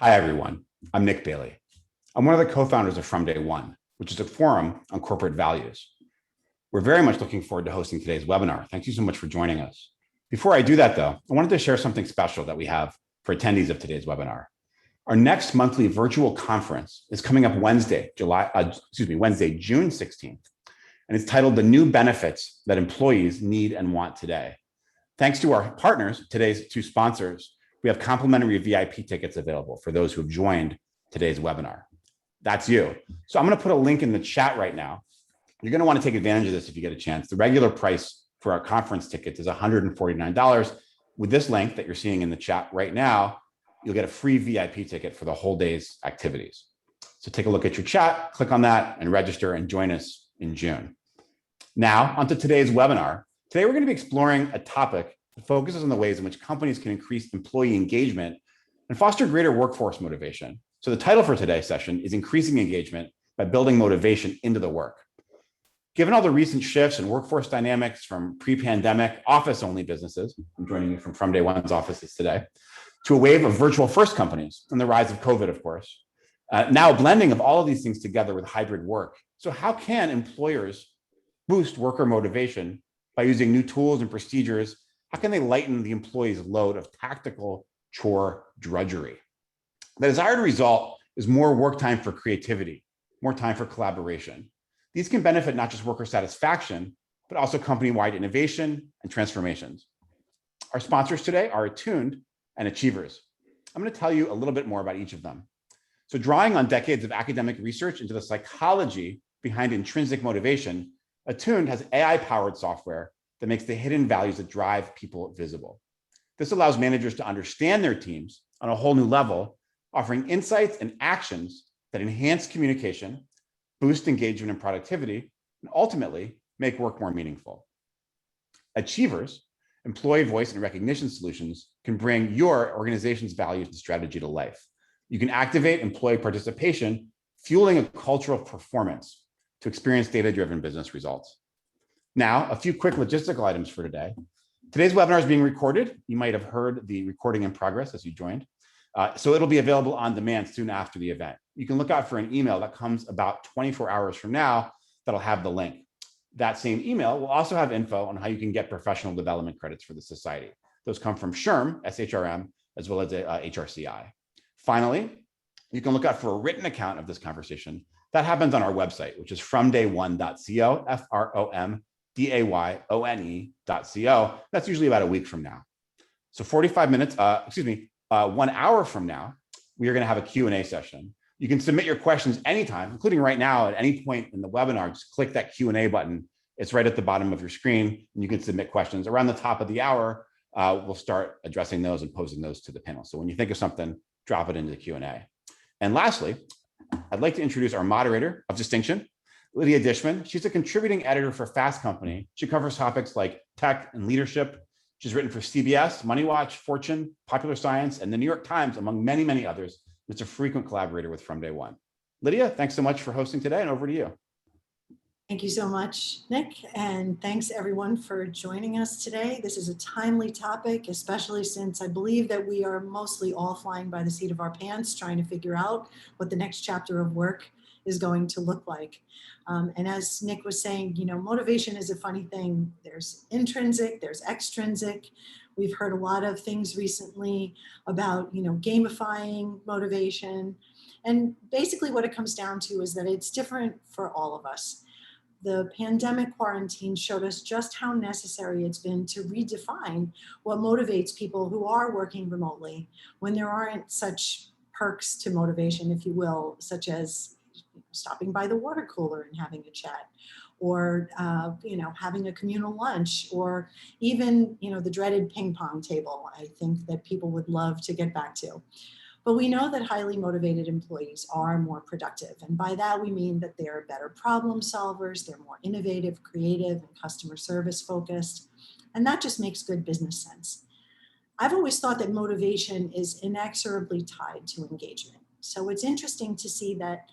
Hi, everyone. I'm Nick Bailey. I'm one of the co-founders of From Day One, which is a forum on corporate values. We're very much looking forward to hosting today's webinar. Thank you so much for joining us. Before I do that, though, I wanted to share something special that we have for attendees of today's webinar. Our next monthly virtual conference is coming up Wednesday, June 16th, and it's titled The New Benefits That Employees Need and Want Today. Thanks to our partners, today's two sponsors, we have complimentary VIP tickets available for those who have joined today's webinar. That's you. So I'm going to put a link in the chat right now. You're going to want to take advantage of this if you get a chance. The regular price for our conference tickets is $149. With this link that you're seeing in the chat right now, you'll get a free VIP ticket for the whole day's activities. So take a look at your chat, click on that, and register and join us in June. Now, onto today's webinar. Today, we're going to be exploring a topic that focuses on the ways in which companies can increase employee engagement and foster greater workforce motivation. So the title for today's session is Increasing Engagement by Building Motivation into the Work. Given all the recent shifts in workforce dynamics from pre-pandemic office-only businesses, I'm joining you from Day One's offices today, to a wave of virtual-first companies and the rise of COVID, of course. Now a blending of all of these things together with hybrid work. So how can employers boost worker motivation by using new tools and procedures? How can they lighten the employee's load of tactical chore drudgery? The desired result is more work time for creativity, more time for collaboration. These can benefit not just worker satisfaction, but also company-wide innovation and transformations. Our sponsors today are Attuned and Achievers. I'm going to tell you a little bit more about each of them. So drawing on decades of academic research into the psychology behind intrinsic motivation, Attuned has AI-powered software that makes the hidden values that drive people visible. This allows managers to understand their teams on a whole new level, offering insights and actions that enhance communication, boost engagement and productivity, and ultimately make work more meaningful. Achievers, employee voice and recognition solutions, can bring your organization's values and strategy to life. You can activate employee participation, fueling a culture of performance to experience data-driven business results. Now, a few quick logistical items for today. Today's webinar is being recorded. You might have heard the recording in progress as you joined. So it'll be available on demand soon after the event. You can look out for an email that comes about 24 hours from now that'll have the link. That same email will also have info on how you can get professional development credits for the society. Those come from SHRM, as well as HRCI. Finally, you can look out for a written account of this conversation. That happens on our website, which is fromday1.co, FROMDAYONE.co. That's usually about a week from now. So 1 hour from now, we are going to have a Q&A session. You can submit your questions anytime, including right now at any point in the webinar. Just click that Q&A button. It's right at the bottom of your screen, and you can submit questions. Around the top of the hour, we'll start addressing those and posing those to the panel. So when you think of something, drop it into the Q&A. And lastly, I'd like to introduce our moderator of distinction, Lydia Dishman. She's a contributing editor for Fast Company. She covers topics like tech and leadership. She's written for CBS, MoneyWatch, Fortune, Popular Science, and the New York Times, among many, many others. It's a frequent collaborator with From Day One. Lydia, thanks so much for hosting today, and over to you. Thank you so much, Nick, and thanks everyone for joining us today. This is a timely topic, especially since I believe that we are mostly all flying by the seat of our pants, trying to figure out what the next chapter of work is going to look like. And as Nick was saying, motivation is a funny thing. There's intrinsic, there's extrinsic. We've heard a lot of things recently about, gamifying motivation. And basically what it comes down to is that it's different for all of us. The pandemic quarantine showed us just how necessary it's been to redefine what motivates people who are working remotely when there aren't such perks to motivation, if you will, such as stopping by the water cooler and having a chat, or having a communal lunch, or even the dreaded ping pong table. I think that people would love to get back to. But we know that highly motivated employees are more productive, and by that we mean that they're better problem solvers, they're more innovative, creative, and customer service focused, and that just makes good business sense. I've always thought that motivation is inexorably tied to engagement. So it's interesting to see that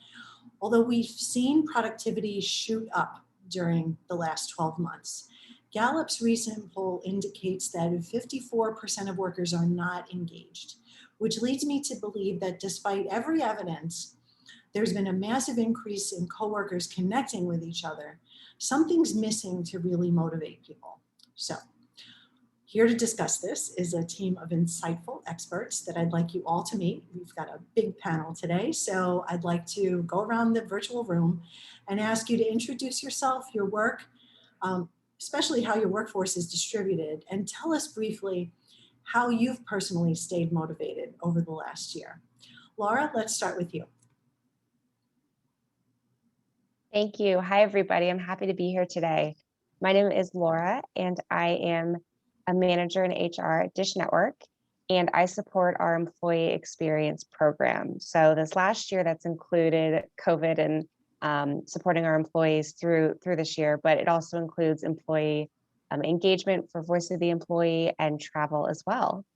although we've seen productivity shoot up during the last 12 months, Gallup's recent poll indicates that 54% of workers are not engaged, which leads me to believe that despite every evidence, there's been a massive increase in coworkers connecting with each other. Something's missing to really motivate people. So, here to discuss this is a team of insightful experts that I'd like you all to meet. We've got a big panel today, so I'd like to go around the virtual room and ask you to introduce yourself, your work, especially how your workforce is distributed, and tell us briefly how you've personally stayed motivated over the last year. Laura, let's start with you. Thank you. Hi, everybody. I'm happy to be here today. My name is Laura, and I am a manager in HR at Dish Network, and I support our employee experience program. So this last year, that's included COVID and supporting our employees through this year, but it also includes employee engagement for Voice of the Employee and travel as well.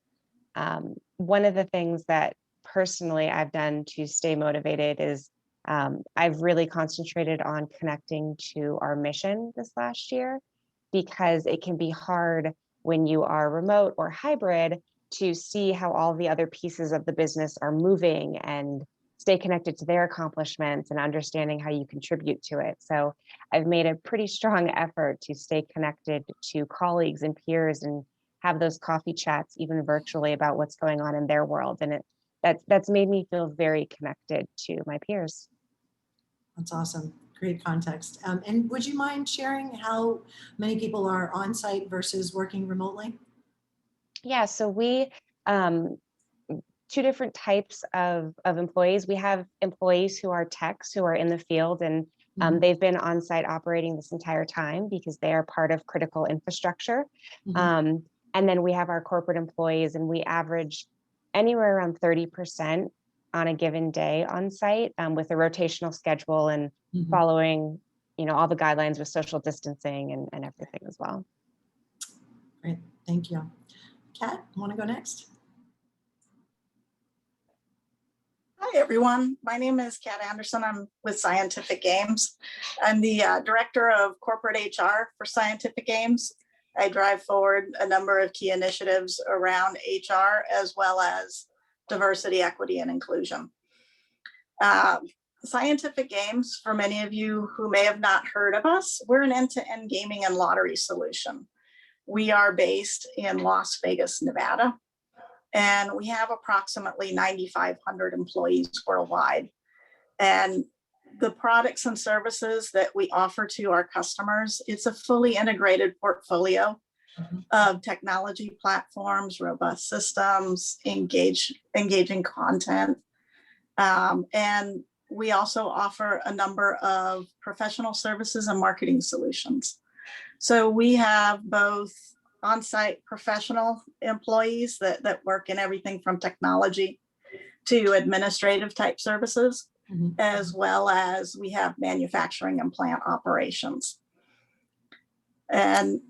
One of the things that personally I've done to stay motivated is I've really concentrated on connecting to our mission this last year, because it can be hard when you are remote or hybrid to see how all the other pieces of the business are moving and stay connected to their accomplishments and understanding how you contribute to it. So I've made a pretty strong effort to stay connected to colleagues and peers and have those coffee chats, even virtually, about what's going on in their world. And that's made me feel very connected to my peers. That's awesome. Great context. And would you mind sharing how many people are on site versus working remotely? Yeah, so we, two different types of employees. We have employees who are techs who are in the field, and they've been on site operating this entire time because they are part of critical infrastructure. And then we have our corporate employees, and we average anywhere around 30% on a given day on site, with a rotational schedule and following, all the guidelines with social distancing and everything as well. Great, thank you. Kat, want to go next? Hi, everyone. My name is Kat Anderson. I'm with Scientific Games. I'm the Director of Corporate HR for Scientific Games. I drive forward a number of key initiatives around HR, as well as diversity, equity, and inclusion. Scientific Games, for many of you who may have not heard of us, we're an end-to-end gaming and lottery solution. We are based in Las Vegas, Nevada, and we have approximately 9,500 employees worldwide. And the products and services that we offer to our customers, it's a fully integrated portfolio of technology platforms, robust systems, engaging content. And we also offer a number of professional services and marketing solutions. So we have both on-site professional employees that work in everything from technology to administrative type services, as well as we have manufacturing and plant operations. And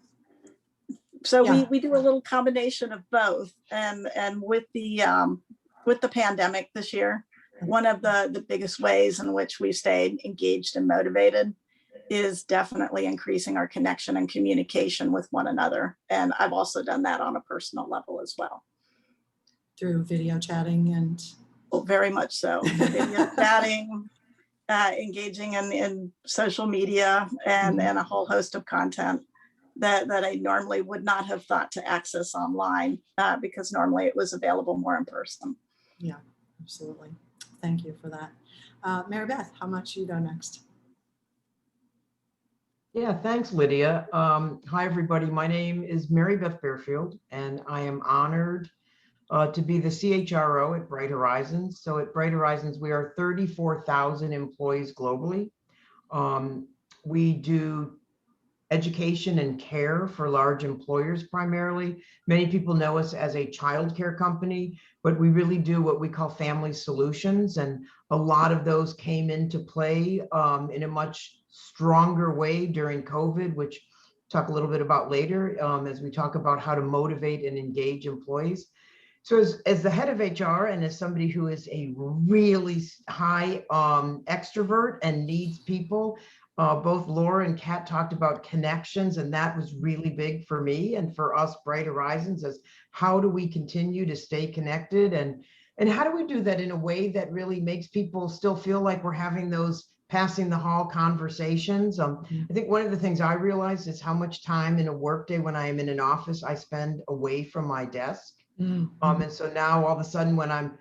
so we do a little combination of both. And with the pandemic this year, one of the biggest ways in which we stayed engaged and motivated is definitely increasing our connection and communication with one another. And I've also done that on a personal level as well. Through video chatting and... Well, very much so. Video chatting, engaging in social media, and a whole host of content that I normally would not have thought to access online, because normally it was available more in person. Yeah, absolutely. Thank you for that. Mary Beth, how much you go next? Yeah, thanks, Lydia. Hi, everybody. My name is Mary Beth Fairfield, and I am honored to be the CHRO at Bright Horizons. So at Bright Horizons, we are 34,000 employees globally. We do education and care for large employers primarily. Many people know us as a childcare company, but we really do what we call family solutions. And a lot of those came into play in a much stronger way during COVID, which we'll talk a little bit about later as we talk about how to motivate and engage employees. So as the head of HR and as somebody who is a really high extrovert and needs people, both Laura and Kat talked about connections, and that was really big for me and for us, Bright Horizons, as how do we continue to stay connected. And And how do we do that in a way that really makes people still feel like we're having those passing the hall conversations? I think one of the things I realized is how much time in a workday when I am in an office I spend away from my desk. And so now all of a sudden when I'm,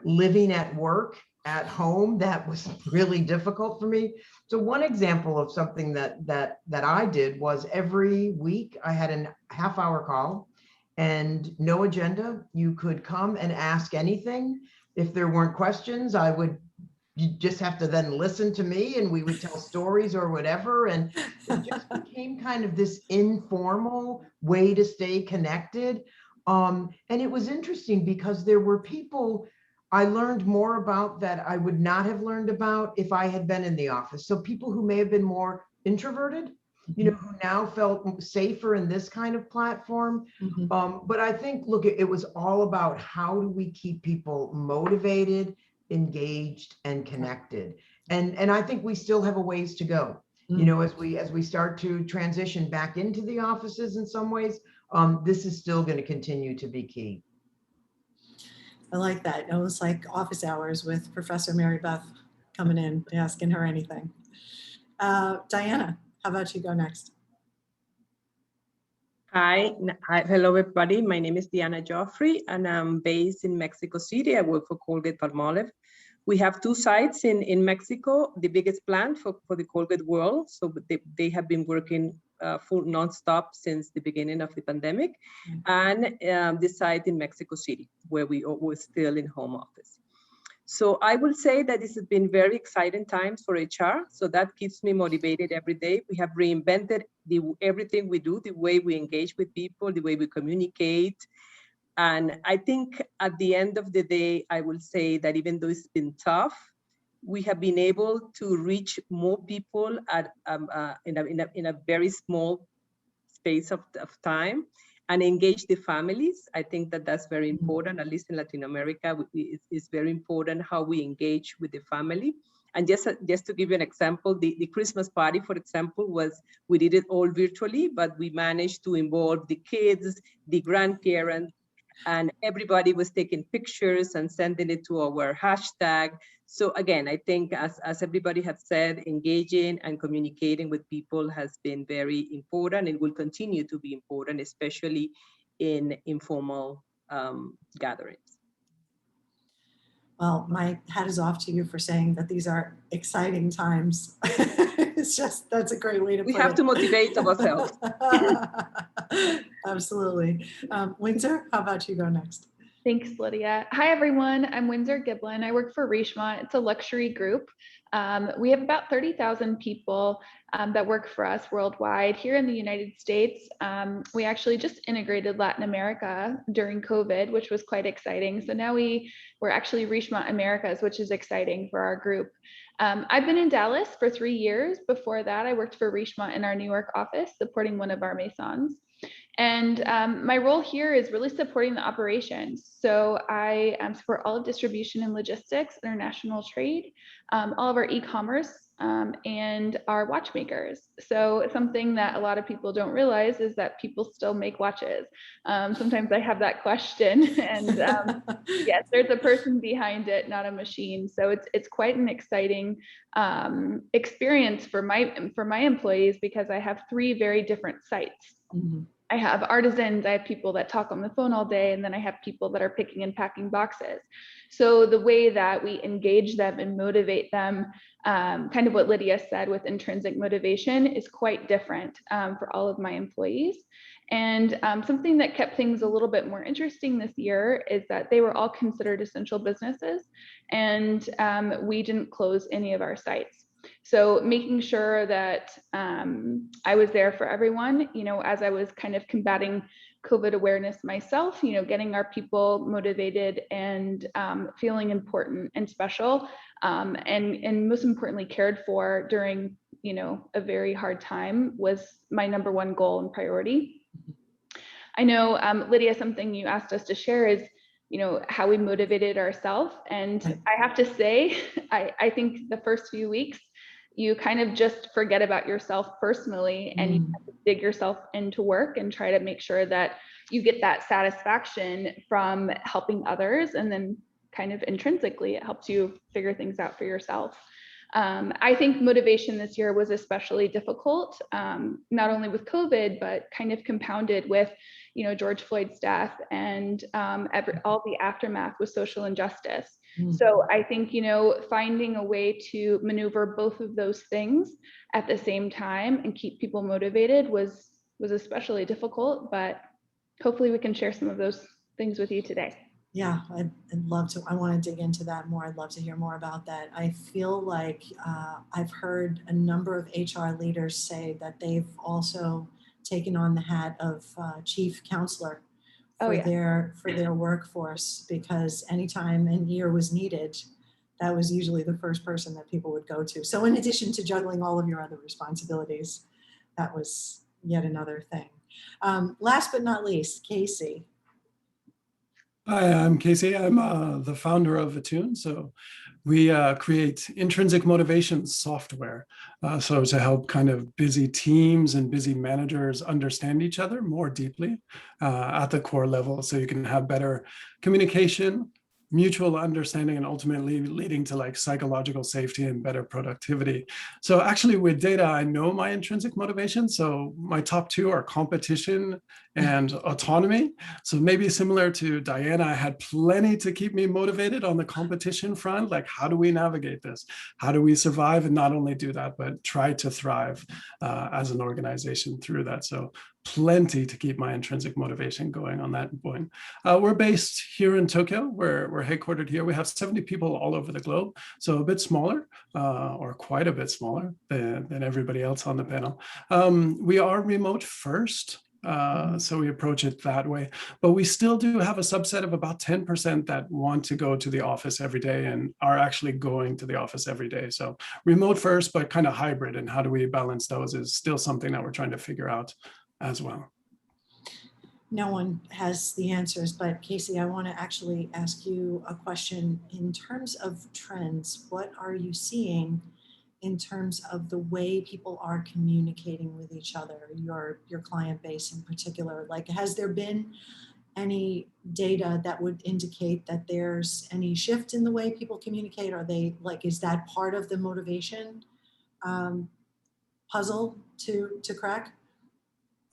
living at work at home, that was really difficult for me. So one example of something that I did was every week I had a half-hour call and no agenda. You could come and ask anything. If there weren't questions, you just have to then listen to me and we would tell stories or whatever. And it just became kind of this informal way to stay connected. And it was interesting because there were people I learned more about that I would not have learned about if I had been in the office. So people who may have been more introverted, who now felt safer in this kind of platform. But I think, look, it was all about how do we keep people motivated, engaged, and connected. And I think we still have a ways to go. As we start to transition back into the offices in some ways, this is still going to continue to be key. I like that. It was like office hours with Professor Mary Beth coming in, asking her anything. Diana, how about you go next? Hi, hello everybody. My name is Diana Joffrey and I'm based in Mexico City. I work for Colgate-Palmolive. We have two sites in Mexico, the biggest plant for the Colgate world. So they have been working full nonstop since the beginning of the pandemic, and the site in Mexico City where we're still in home office. So I will say that this has been very exciting times for HR. So that keeps me motivated every day. We have reinvented everything we do, the way we engage with people, the way we communicate. And I think at the end of the day, I will say that even though it's been tough, we have been able to reach more people at in a very small space of time and engage the families. I think that that's very important, at least in Latin America. It's very important how we engage with the family. And just to give you an example, the Christmas party, for example, we did it all virtually, but we managed to involve the kids, the grandparents, and everybody was taking pictures and sending it to our hashtag. So again, I think as everybody has said, engaging and communicating with people has been very important and will continue to be important, especially in informal gatherings. Well, my hat is off to you for saying that these are exciting times. It's just, that's a great way to put it. We have to motivate ourselves. Absolutely. Windsor, how about you go next? Thanks, Lydia. Hi, everyone. I'm Windsor Giblin. I work for Richemont. It's a luxury group. We have about 30,000 people that work for us worldwide. Here in the United States, we actually just integrated Latin America during COVID, which was quite exciting. So now we're actually Richemont Americas, which is exciting for our group. I've been in Dallas for 3 years. Before that, I worked for Richemont in our New York office, supporting one of our maisons. And my role here is really supporting the operations. So I support all of distribution and logistics, international trade, all of our e-commerce, and our watchmakers. So something that a lot of people don't realize is that people still make watches. Sometimes I have that question, and yes, there's a person behind it, not a machine. So it's quite an exciting experience for my employees, because I have 3 very different sites. Mm-hmm. I have artisans, I have people that talk on the phone all day, and then I have people that are picking and packing boxes. So the way that we engage them and motivate them, kind of what Lydia said with intrinsic motivation, is quite different for all of my employees. And something that kept things a little bit more interesting this year is that they were all considered essential businesses, and we didn't close any of our sites. So making sure that I was there for everyone, as I was kind of combating COVID awareness myself, getting our people motivated and feeling important and special, and most importantly cared for during, a very hard time was my #1 goal and priority. I know, Lydia, something you asked us to share is, how we motivated ourselves. And I have to say, I think the first few weeks, you kind of just forget about yourself personally, and you have to dig yourself into work and try to make sure that you get that satisfaction from helping others, and then kind of intrinsically. It helps you figure things out for yourself. I think motivation this year was especially difficult, not only with COVID, but kind of compounded with, George Floyd's death and all the aftermath with social injustice. So I think, finding a way to maneuver both of those things at the same time and keep people motivated was especially difficult, but hopefully we can share some of those things with you today. Yeah, I'd love to. I want to dig into that more. I'd love to hear more about that. I feel like I've heard a number of HR leaders say that they've also taken on the hat of chief counselor for their workforce, because anytime an ear was needed, that was usually the first person that people would go to. So in addition to juggling all of your other responsibilities, that was yet another thing. Last but not least, Casey. Hi, I'm Casey. I'm the founder of Attuned. So we create intrinsic motivation software. So to help kind of busy teams and busy managers understand each other more deeply at the core level, so you can have better communication, mutual understanding, and ultimately leading to like psychological safety and better productivity. So actually with data, I know my intrinsic motivation. So my top two are competition and autonomy. So maybe similar to Diana, I had plenty to keep me motivated on the competition front. Like, how do we navigate this? How do we survive and not only do that, but try to thrive as an organization through that? So plenty to keep my intrinsic motivation going on that point. We're based here in Tokyo. We're headquartered here. We have 70 people all over the globe, so a bit smaller, or quite a bit smaller than everybody else on the panel. We are remote first. So we approach it that way, but we still do have a subset of about 10% that want to go to the office every day and are actually going to the office every day. So remote first, but kind of hybrid. And how do we balance those is still something that we're trying to figure out as well. No one has the answers, but Casey, I want to actually ask you a question in terms of trends. What are you seeing in terms of the way people are communicating with each other, your client base in particular? Like, has there been any data that would indicate that there's any shift in the way people communicate? Are they like, is that part of the motivation puzzle to crack?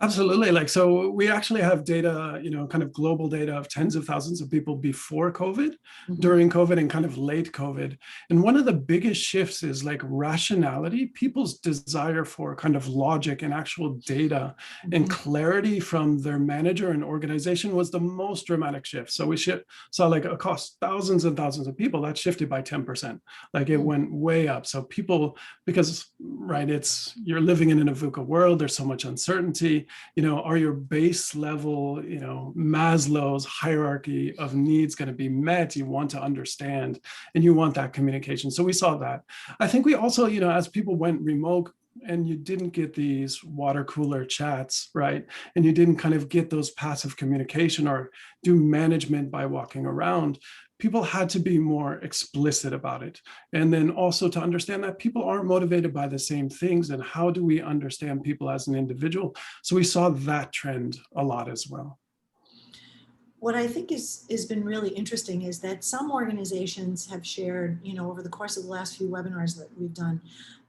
Absolutely. Like, so we actually have data, kind of global data of tens of thousands of people before COVID, during COVID, and kind of late COVID. And one of the biggest shifts is like rationality, people's desire for kind of logic and actual data and clarity from their manager and organization was the most dramatic shift. So we saw like across thousands and thousands of people, that shifted by 10%. Like it went way up. So people, because, right, you're living in an VUCA world, there's so much uncertainty. Are your base level, Maslow's hierarchy of needs going to be met? You want to understand, and you want that communication. So we saw that. I think we also, as people went remote and you didn't get these water cooler chats, right? And you didn't kind of get those passive communication or do management by walking around. People had to be more explicit about it. And then also to understand that people aren't motivated by the same things, and how do we understand people as an individual? So we saw that trend a lot as well. What I think has been really interesting is that some organizations have shared, over the course of the last few webinars that we've done,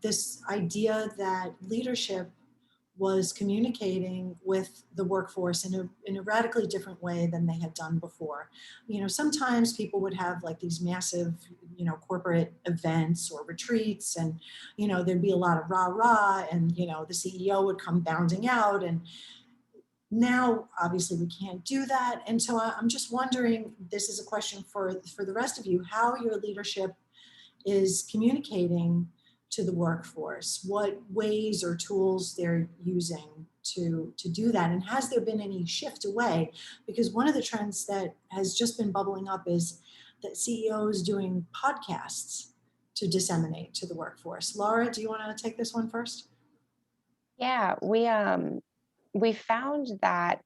this idea that leadership was communicating with the workforce in a radically different way than they had done before. Sometimes people would have like these massive, corporate events or retreats, and, there'd be a lot of rah-rah, and, the CEO would come bounding out. And now, obviously, we can't do that. And so I'm just wondering, this is a question for the rest of you, how your leadership is communicating to the workforce, what ways or tools they're using to do that. And has there been any shift away? Because one of the trends that has just been bubbling up is that CEOs doing podcasts to disseminate to the workforce. Laura, do you want to take this one first? Yeah, we found that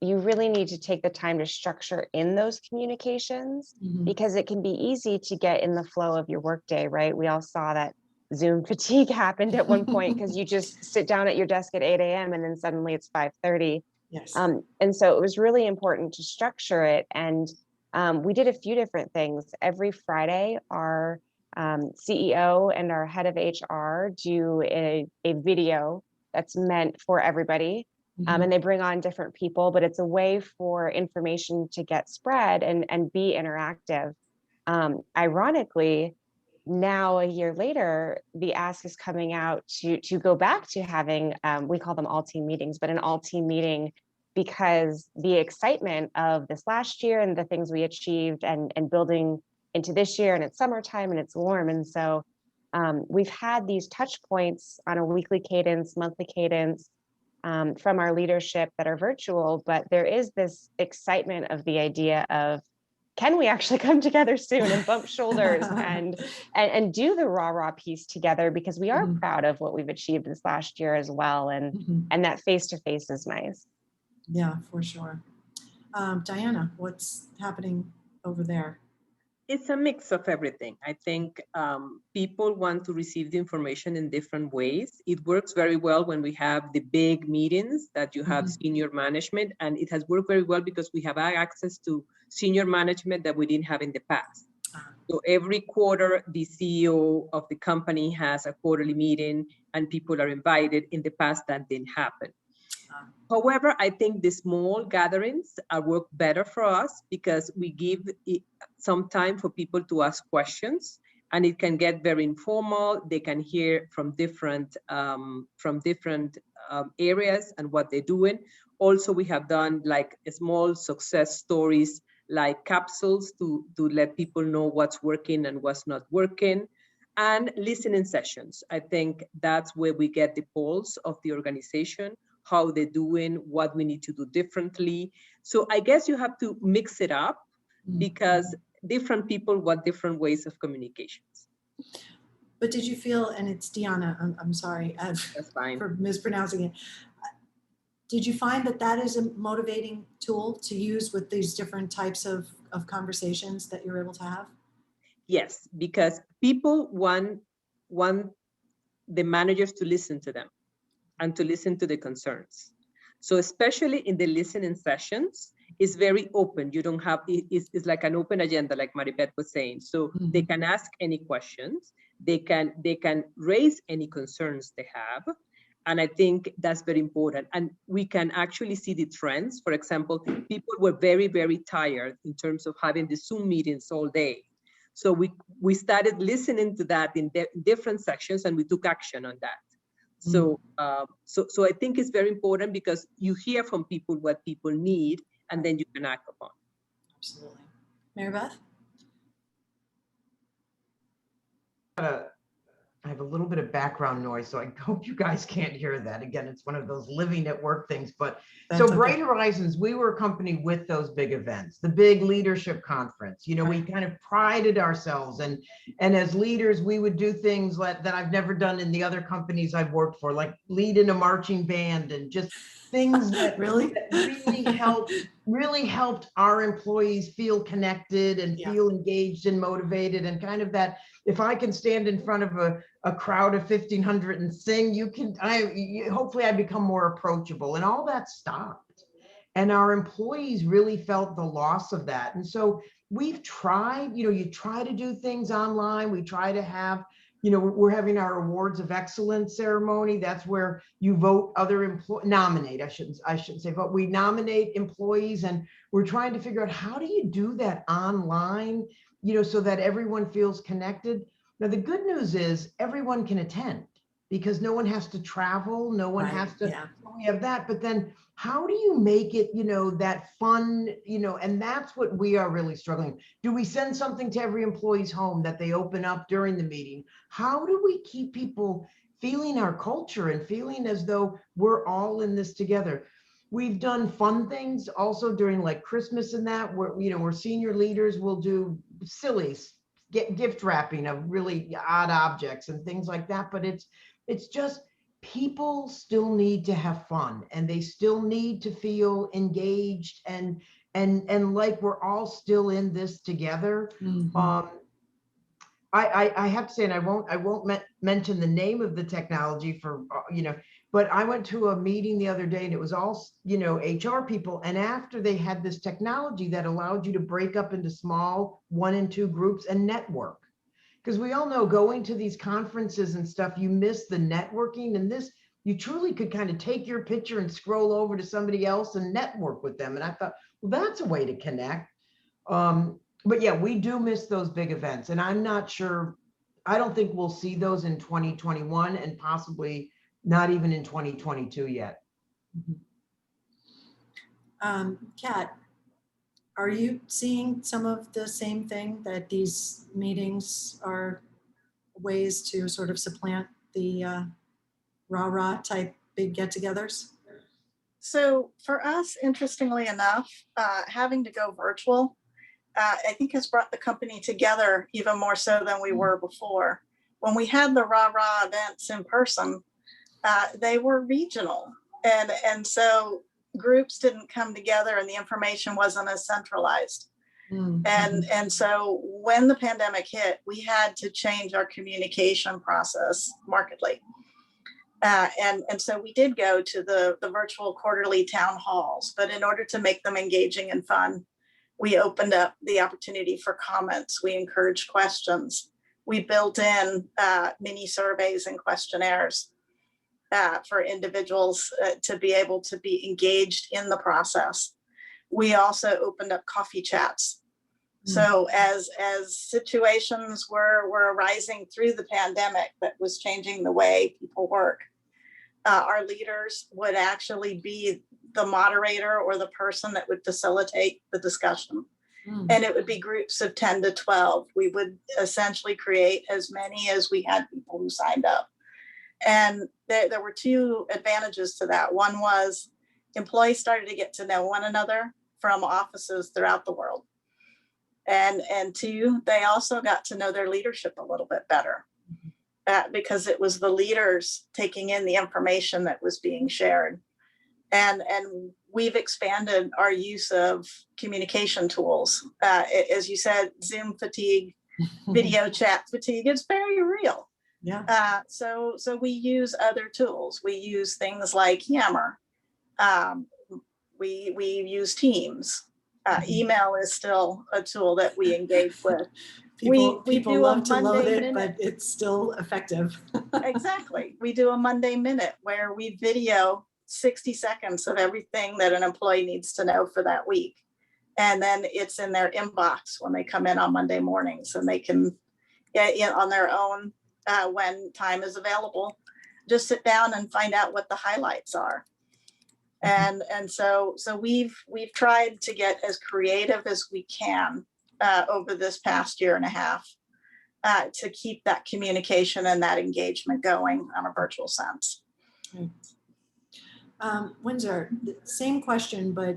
you really need to take the time to structure in those communications, because it can be easy to get in the flow of your workday, right? We all saw that Zoom fatigue happened at one point because you just sit down at your desk at 8 a.m. and then suddenly it's 5:30. Yes. And so it was really important to structure it. And We did a few different things. Every Friday, our CEO and our head of HR do a video that's meant for everybody. And they bring on different people, but it's a way for information to get spread and be interactive. Ironically, now a year later, the ask is coming out to go back to having, we call them all team meetings, but an all team meeting, because the excitement of this last year and the things we achieved and building into this year, and it's summertime and it's warm. And so we've had these touch points on a weekly cadence, monthly cadence from our leadership that are virtual, but there is this excitement of the idea of, can we actually come together soon and bump shoulders and do the rah piece together, because we are proud of what we've achieved this last year as well. And that face-to-face is nice. Yeah, for sure. Diana, what's happening over there? It's a mix of everything. I think people want to receive the information in different ways. It works very well when we have the big meetings that you have senior management, and it has worked very well because we have access to senior management that we didn't have in the past. So every quarter, the CEO of the company has a quarterly meeting and people are invited. In the past, that didn't happen. However, I think the small gatherings work better for us because we give some time for people to ask questions, and it can get very informal. They can hear from different areas and what they're doing. Also, we have done like small success stories, like capsules to let people know what's working and what's not working, and listening sessions. I think that's where we get the pulse of the organization, how they're doing, what we need to do differently. So I guess you have to mix it up because different people want different ways of communications. But did you feel, and it's Diana, I'm sorry That's fine. for mispronouncing it. Did you find that that is a motivating tool to use with these different types of conversations that you're able to have? Yes, because people want the managers to listen to them and to listen to the concerns. So especially in the listening sessions, it's very open. You don't have, it's like an open agenda, like Maribeth was saying. So they can ask any questions, they can raise any concerns they have. And I think that's very important. And we can actually see the trends. For example, people were very, very tired in terms of having the Zoom meetings all day. So we started listening to that in different sections, and we took action on that. So, so I think it's very important because you hear from people what people need, and then you can act upon. Absolutely. Maribeth? I have a little bit of background noise, so I hope you guys can't hear that. Again, it's one of those living at work things. But That's so Bright Horizons, we were a company with those big events, the big leadership conference. You know, we kind of prided ourselves, and as leaders, we would do things that I've never done in the other companies I've worked for, like lead in a marching band and just things that really helped our employees feel connected and feel engaged and motivated, and kind of that, if I can stand in front of a crowd of 1,500 and sing, hopefully I become more approachable, and all that stopped. And our employees really felt the loss of that. And so we've tried, you try to do things online. We try to have, we're having our awards of excellence ceremony. That's where you vote other nominate, I shouldn't say vote. We nominate employees, and we're trying to figure out, how do you do that online, so that everyone feels connected. Now, the good news is everyone can attend because no one has to travel. No one has to, we have that. But then how do you make it, that fun, and that's what we are really struggling. Do we send something to every employee's home that they open up during the meeting? How do we keep people feeling our culture and feeling as though we're all in this together? We've done fun things also during like Christmas and that, where senior leaders will do silly gift wrapping of really odd objects and things like that. But it's just, people still need to have fun, and they still need to feel engaged and like we're all still in this together. I have to say, and I won't mention the name of the technology for, But I went to a meeting the other day and it was all, HR people. And after they had this technology that allowed you to break up into small 1 and 2 groups and network. Because we all know going to these conferences and stuff, you miss the networking, and this, you truly could kind of take your picture and scroll over to somebody else and network with them. And I thought, well, that's a way to connect. But yeah, we do miss those big events, and I'm not sure, I don't think we'll see those in 2021 and possibly not even in 2022 yet. Kat, are you seeing some of the same thing, that these meetings are ways to sort of supplant the rah-rah type big get-togethers? So for us, interestingly enough, having to go virtual, I think has brought the company together even more so than we were before. When we had the rah-rah events in person, they were regional. And so groups didn't come together and the information wasn't as centralized. And so when the pandemic hit, we had to change our communication process markedly. And so we did go to the virtual quarterly town halls, but in order to make them engaging and fun, we opened up the opportunity for comments. We encouraged questions. We built in mini surveys and questionnaires for individuals to be able to be engaged in the process. We also opened up coffee chats. So as situations were arising through the pandemic that was changing the way people work, our leaders would actually be the moderator or the person that would facilitate the discussion. And it would be groups of 10 to 12. We would essentially create as many as we had people who signed up. And there were 2 advantages to that. One was employees started to get to know one another from offices throughout the world. And 2, they also got to know their leadership a little bit better, because it was the leaders taking in the information that was being shared. And we've expanded our use of communication tools. As you said, Zoom fatigue, video chat fatigue, it's very real. Yeah. So we use other tools. We use things like Yammer. We use Teams. Email is still a tool that we engage with. People do love a to load Monday it, minute. but it's still effective. Exactly. We do a Monday Minute where we video 60 seconds of everything that an employee needs to know for that week. And then it's in their inbox when they come in on Monday mornings, and they can get in on their own when time is available, just sit down and find out what the highlights are. And so we've tried to get as creative as we can over this past year and a half to keep that communication and that engagement going on a virtual sense. Windsor, same question, but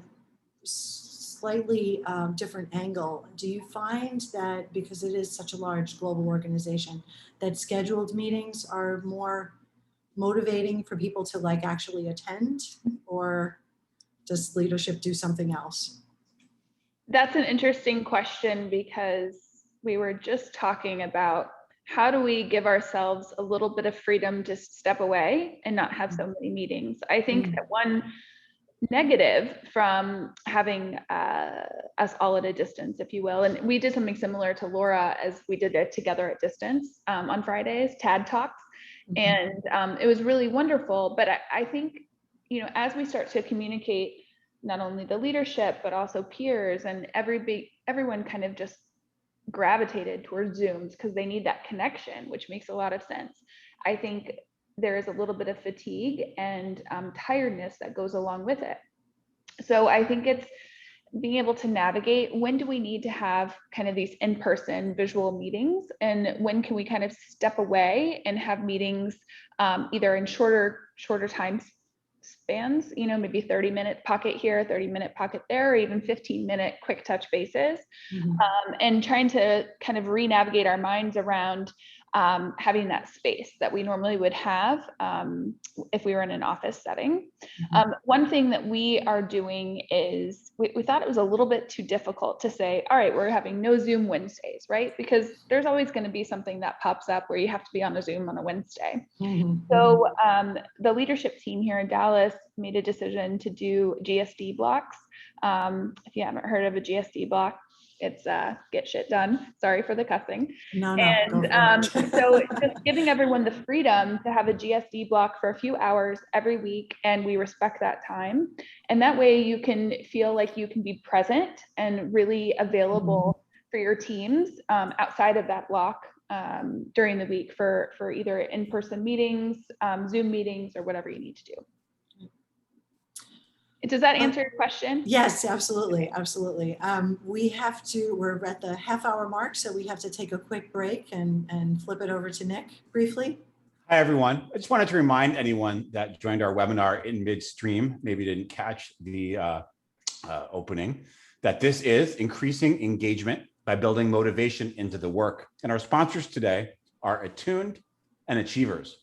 slightly different angle. Do you find that, because it is such a large global organization, that scheduled meetings are more motivating for people to actually attend, or does leadership do something else? That's an interesting question, because we were just talking about how do we give ourselves a little bit of freedom to step away and not have so many meetings. I think that one negative from having us all at a distance, if you will, and we did something similar to Laura as we did it together at distance on Fridays, TAD Talks. And it was really wonderful. But I think, as we start to communicate, not only the leadership, but also peers, and everyone kind of just gravitated towards Zooms because they need that connection, which makes a lot of sense. I think there is a little bit of fatigue and tiredness that goes along with it. So I think it's being able to navigate, when do we need to have kind of these in-person visual meetings, and when can we kind of step away and have meetings either in shorter time spans, maybe 30-minute pocket here, 30-minute pocket there, or even 15-minute quick touch bases, and trying to kind of re-navigate our minds around having that space that we normally would have if we were in an office setting. One thing that we are doing is we thought it was a little bit too difficult to say, all right, we're having no Zoom Wednesdays, right? Because there's always going to be something that pops up where you have to be on a Zoom on a Wednesday. So the leadership team here in Dallas made a decision to do GSD blocks. If you haven't heard of a GSD block, it's get shit done. Sorry for the cussing. No, And so just giving everyone the freedom to have a GSD block for a few hours every week, and we respect that time. And that way you can feel like you can be present and really available for your teams outside of that block during the week for either in-person meetings, Zoom meetings, or whatever you need to do. Does that answer your question? Yes, absolutely. Absolutely. We're at the half-hour mark, so we have to take a quick break and flip it over to Nick briefly. Hi, everyone. I just wanted to remind anyone that joined our webinar in midstream, maybe didn't catch the opening, that this is increasing engagement by building motivation into the work. And our sponsors today are Attuned and Achievers.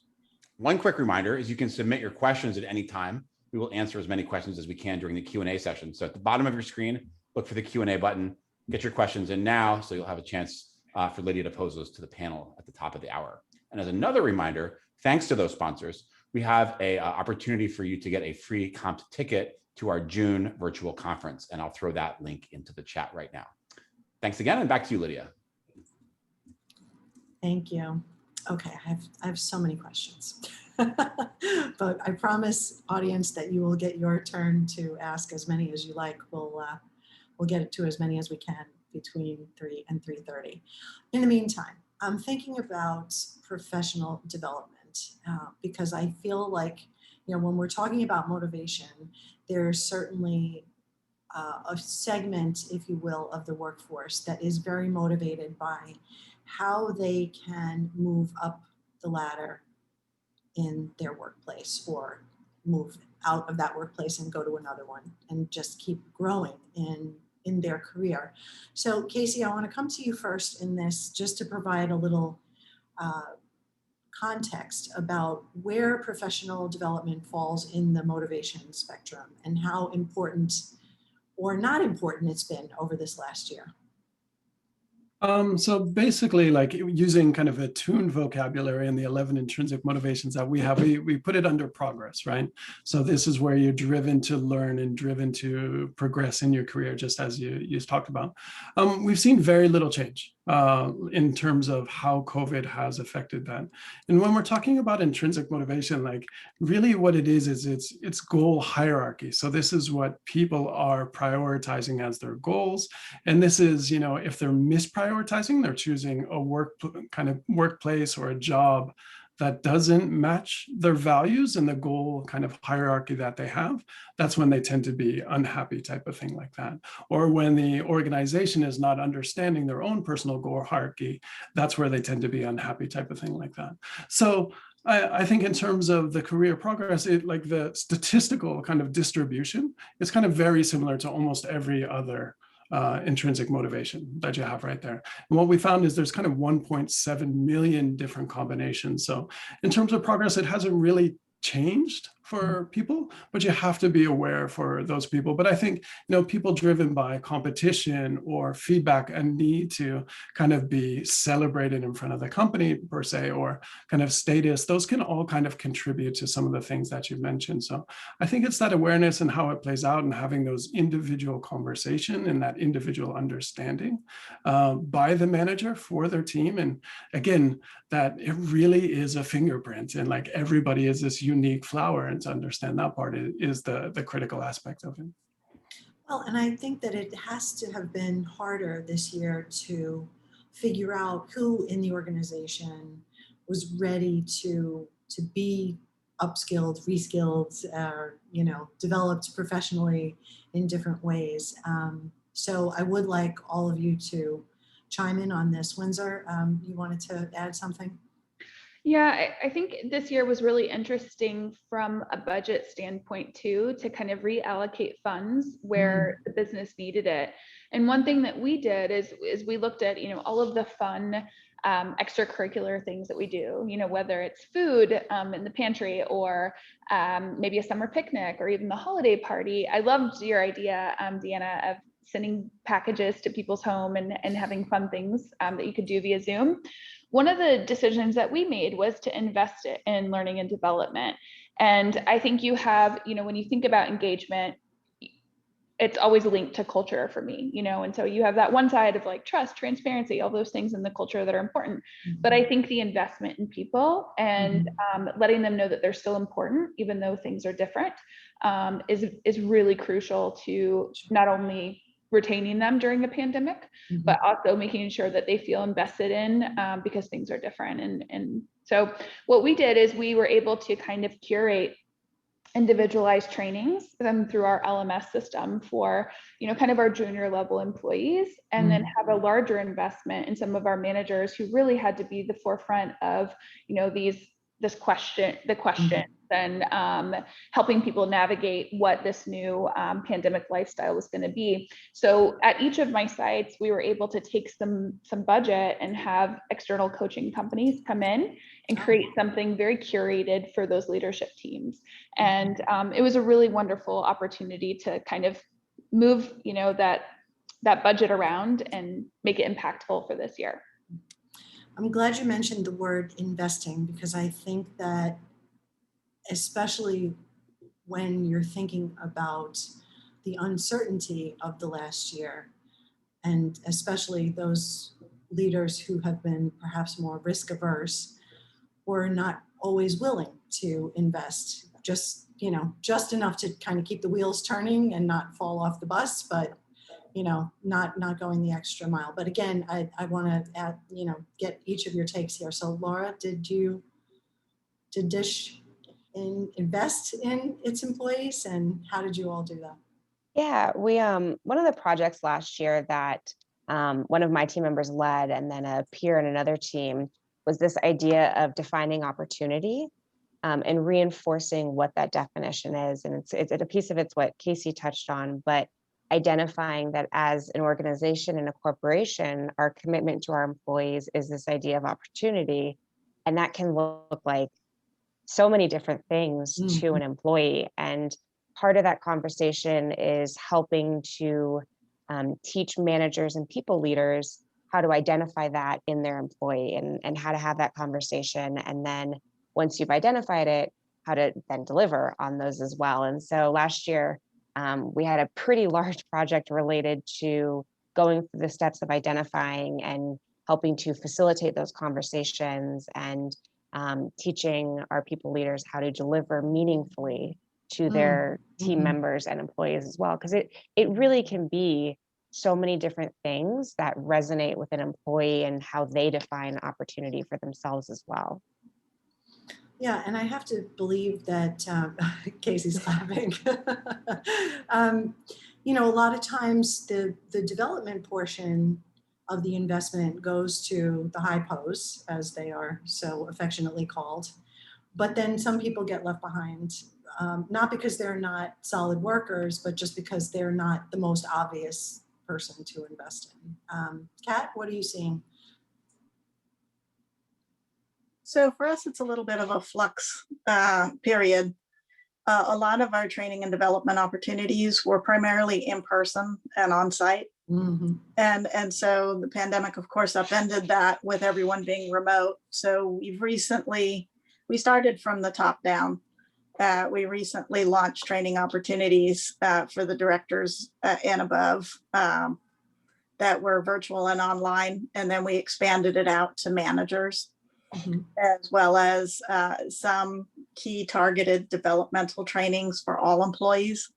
One quick reminder is you can submit your questions at any time. We will answer as many questions as we can during the Q&A session. So at the bottom of your screen, look for the Q&A button, get your questions in now, so you'll have a chance for Lydia to pose those to the panel at the top of the hour. And as another reminder, thanks to those sponsors, we have an opportunity for you to get a free comp ticket to our June virtual conference. And I'll throw that link into the chat right now. Thanks again, and back to you, Lydia. Thank you. Okay, I have so many questions. But I promise, audience, that you will get your turn to ask as many as you like. We'll get it to as many as we can between 3 and 3:30. In the meantime, I'm thinking about professional development because I feel like, when we're talking about motivation, there's certainly a segment, if you will, of the workforce that is very motivated by how they can move up the ladder in their workplace or move out of that workplace and go to another one and just keep growing in their career. So Casey, I want to come to you first in this just to provide a little context about where professional development falls in the motivation spectrum and how important or not important it's been over this last year. So basically, like using kind of a tuned vocabulary and the 11 intrinsic motivations that we have, we put it under progress, right? So this is where you're driven to learn and driven to progress in your career, just as you talked about. We've seen very little change in terms of how COVID has affected that. And when we're talking about intrinsic motivation, like really what it is it's goal hierarchy. So this is what people are prioritizing as their goals. And this is, if they're misprioritizing, they're choosing a workplace or a job that doesn't match their values and the goal kind of hierarchy that they have, that's when they tend to be unhappy, type of thing like that. Or when the organization is not understanding their own personal goal hierarchy, that's where they tend to be unhappy, type of thing like that. So I think in terms of the career progress, like the statistical kind of distribution is kind of very similar to almost every other intrinsic motivation that you have right there. And what we found is there's kind of 1.7 million different combinations. So in terms of progress, it hasn't really changed for people, but you have to be aware for those people. But I think, people driven by competition or feedback and need to kind of be celebrated in front of the company per se, or kind of status, those can all kind of contribute to some of the things that you mentioned. So I think it's that awareness and how it plays out and having those individual conversation and that individual understanding by the manager for their team. And again, that it really is a fingerprint and like everybody is this unique flower, and to understand that part is the critical aspect of it. Well, and I think that it has to have been harder this year to figure out who in the organization was ready to be upskilled, reskilled, developed professionally in different ways. So I would like all of you to chime in on this. Windsor, you wanted to add something? Yeah, I think this year was really interesting from a budget standpoint too, to kind of reallocate funds where the business needed it. And one thing that we did is we looked at, all of the fun extracurricular things that we do, whether it's food in the pantry or maybe a summer picnic or even the holiday party. I loved your idea, Deanna, of sending packages to people's home and having fun things that you could do via Zoom. One of the decisions that we made was to invest it in learning and development. And I think you have, when you think about engagement, it's always linked to culture for me, and so you have that one side of like trust, transparency, all those things in the culture that are important. But I think the investment in people and letting them know that they're still important, even though things are different, is really crucial to not only retaining them during the pandemic, but also making sure that they feel invested in because things are different. And so what we did is we were able to kind of curate individualized trainings through our LMS system for, kind of our junior level employees, and then have a larger investment in some of our managers who really had to be the forefront of, the question and helping people navigate what this new pandemic lifestyle was going to be. So at each of my sites, we were able to take some budget and have external coaching companies come in and create something very curated for those leadership teams. And it was a really wonderful opportunity to kind of move, that budget around and make it impactful for this year. I'm glad you mentioned the word investing, because I think that especially when you're thinking about the uncertainty of the last year, and especially those leaders who have been perhaps more risk averse or not always willing to invest, just enough to kind of keep the wheels turning and not fall off the bus, but not going the extra mile. But again, I want to add, get each of your takes here. So Laura, did Dish invest in its employees, and how did you all do that? Yeah, we one of the projects last year that one of my team members led, and then a peer in another team, was this idea of defining opportunity and reinforcing what that definition is. And it's a piece of it's what Casey touched on, but identifying that as an organization and a corporation, our commitment to our employees is this idea of opportunity. And that can look like so many different things to an employee. And part of that conversation is helping to teach managers and people leaders how to identify that in their employee and how to have that conversation. And then once you've identified it, how to then deliver on those as well. And so last year, we had a pretty large project related to going through the steps of identifying and helping to facilitate those conversations and teaching our people leaders how to deliver meaningfully to their team members and employees as well. Because it really can be so many different things that resonate with an employee and how they define opportunity for themselves as well. Yeah, and I have to believe that Casey's clapping. A lot of times the development portion of the investment goes to the high posts, as they are so affectionately called. But then some people get left behind, not because they're not solid workers, but just because they're not the most obvious person to invest in. Kat, what are you seeing? So for us, it's a little bit of a flux period. A lot of our training and development opportunities were primarily in person and on site. And so the pandemic, of course, upended that with everyone being remote. So we started from the top down. We recently launched training opportunities for the directors and above that were virtual and online. And then we expanded it out to managers. As well as some key targeted developmental trainings for all employees.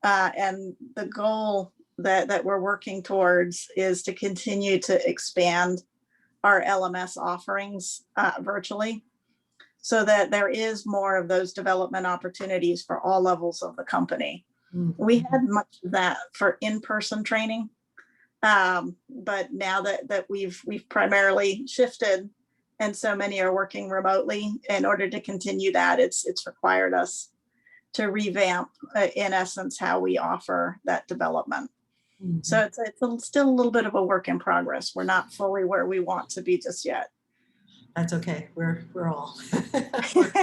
And the goal that we're working towards is to continue to expand our LMS offerings virtually, so that there is more of those development opportunities for all levels of the company. We had much of that for in-person training, but now that we've primarily shifted, and so many are working remotely, in order to continue that, it's required us to revamp, in essence, how we offer that development. So it's still a little bit of a work in progress. We're not fully where we want to be just yet. That's okay. We're all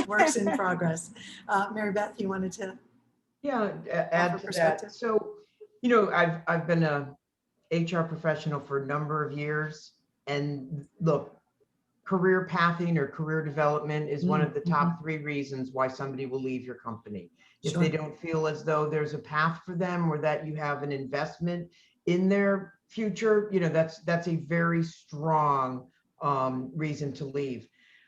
works in progress. Mary Beth, you wanted to? Yeah, add to that. So, you know, I've been a HR professional for a number of years, and look, career pathing or career development is one of the top 3 reasons why somebody will leave your company. If they don't feel as though there's a path for them or that you have an investment in their future, you know, that's a very strong reason to leave.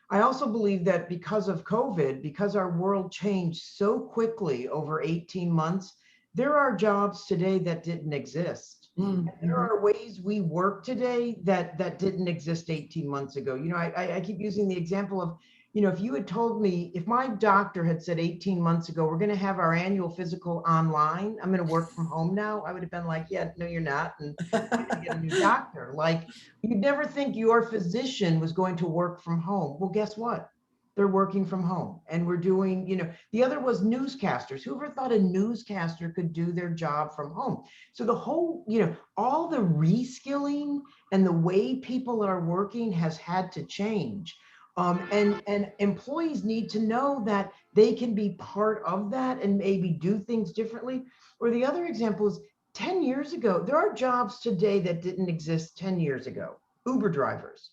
I also believe that because of COVID, because our world changed so quickly over 18 months, there are jobs today that didn't exist. There are ways we work today that didn't exist 18 months ago. You know, I keep using the example of, you know, if you had told me, if my doctor had said 18 months ago, we're going to have our annual physical online, I'm going to work from home now, I would have been like, yeah, no, you're not. And I'm going to get a new doctor. Like, you'd never think your physician was going to work from home. Well, guess what? They're working from home, and we're doing, you know, the other was newscasters. Who ever thought a newscaster could do their job from home? So the whole, you know, all the reskilling and the way people are working has had to change. And employees need to know that they can be part of that and maybe do things differently. Or the other example is 10 years ago, there are jobs today that didn't exist 10 years ago. Uber drivers,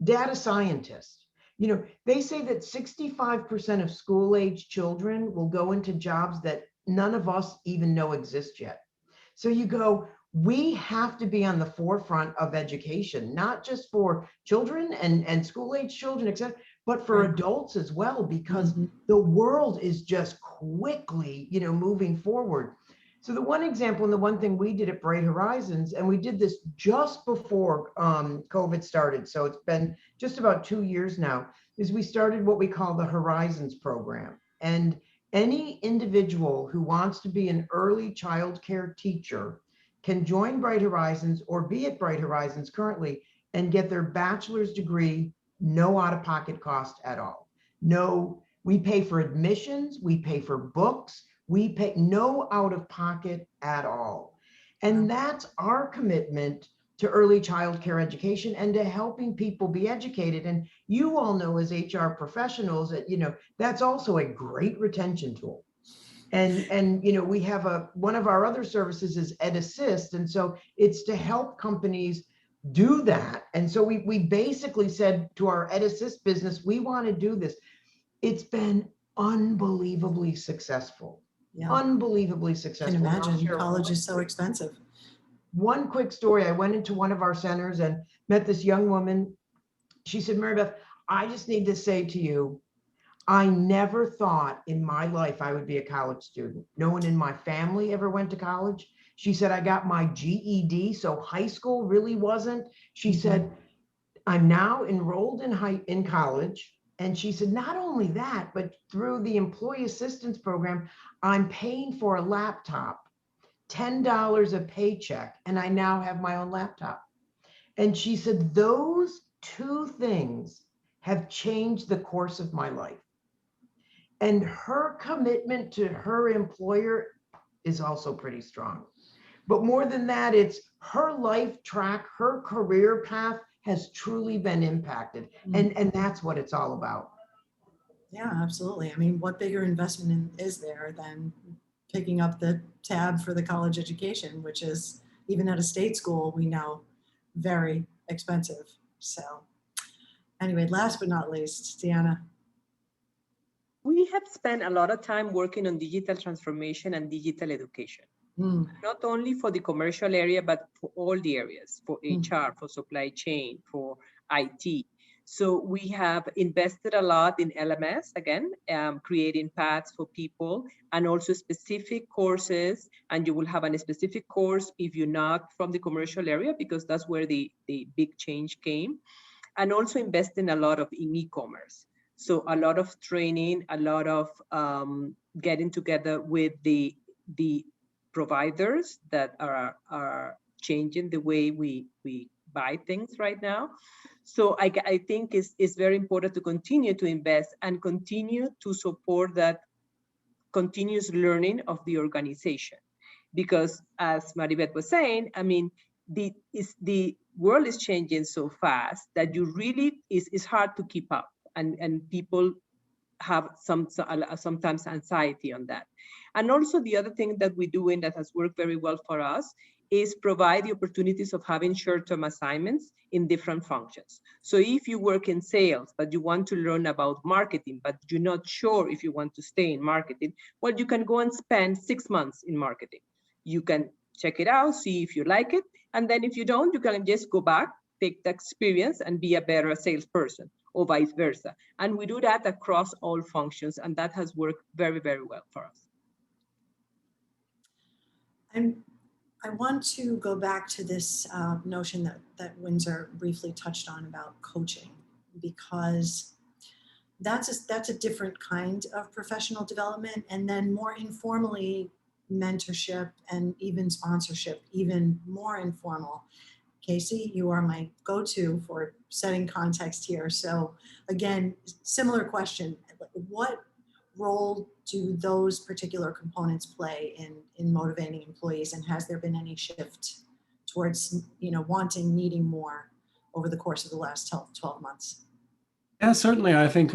data scientists. You know, they say that 65% of school-age children will go into jobs that none of us even know exist yet. So you go, we have to be on the forefront of education, not just for children and school-age children, etc., but for adults as well, because the world is just quickly, you know, moving forward. So the one example and the one thing we did at Bright Horizons, and we did this just before COVID started, so it's been just about 2 years now, is we started what we call the Horizons program. And any individual who wants to be an early child care teacher can join Bright Horizons or be at Bright Horizons currently and get their bachelor's degree, no out-of-pocket cost at all. No, we pay for admissions, we pay for books, we pay no out-of-pocket at all. And that's our commitment to early child care education and to helping people be educated. And you all know as HR professionals that, you know, that's also a great retention tool. And you know, we have one of our other services is Ed Assist. And so it's to help companies do that. And so we basically said to our Ed Assist business, we want to do this. It's been unbelievably successful. Unbelievably successful. I can imagine. College is so expensive. One quick story. I went into one of our centers and met this young woman. She said, Mary Beth, I just need to say to you, I never thought in my life I would be a college student. No one in my family ever went to college. She said, I got my GED, so high school really wasn't. She said, I'm now enrolled in college. And she said, not only that, but through the employee assistance program, I'm paying for a laptop, $10 a paycheck, and I now have my own laptop. And she said, those 2 things have changed the course of my life. And her commitment to her employer is also pretty strong. But more than that, it's her life track, her career path has truly been impacted. And that's what it's all about. Yeah, absolutely. I mean, what bigger investment is there than picking up the tab for the college education, which is, even at a state school, we know, very expensive. So anyway, last but not least, Deanna. We have spent a lot of time working on digital transformation and digital education, not only for the commercial area, but for all the areas, for HR, for supply chain, for IT. So we have invested a lot in LMS, again, creating paths for people, and also specific courses. And you will have a specific course if you're not from the commercial area, because that's where the big change came. And also investing a lot in e-commerce. So a lot of training, a lot of getting together with the providers that are changing the way we buy things right now. So I think it's very important to continue to invest and continue to support that continuous learning of the organization. because as Maribeth was saying, I mean, the world is changing so fast that you really, it's hard to keep up, and people have sometimes anxiety on that. And also the other thing that we're doing that has worked very well for us is provide the opportunities of having short-term assignments in different functions. So if you work in sales, but you want to learn about marketing, but you're not sure if you want to stay in marketing, well, you can go and spend 6 months in marketing. You can check it out, see if you like it. And then if you don't, you can just go back, take the experience and be a better salesperson, or vice versa. And we do that across all functions, and that has worked very, very well for us. And I want to go back to this notion that Windsor briefly touched on about coaching, because that's a different kind of professional development. And then more informally, mentorship and even sponsorship, even more informal. Casey, you are my go-to for setting context here. So again, similar question, what role do those particular components play in motivating employees, and has there been any shift towards needing more over the course of the last 12 months? Yeah, certainly. I think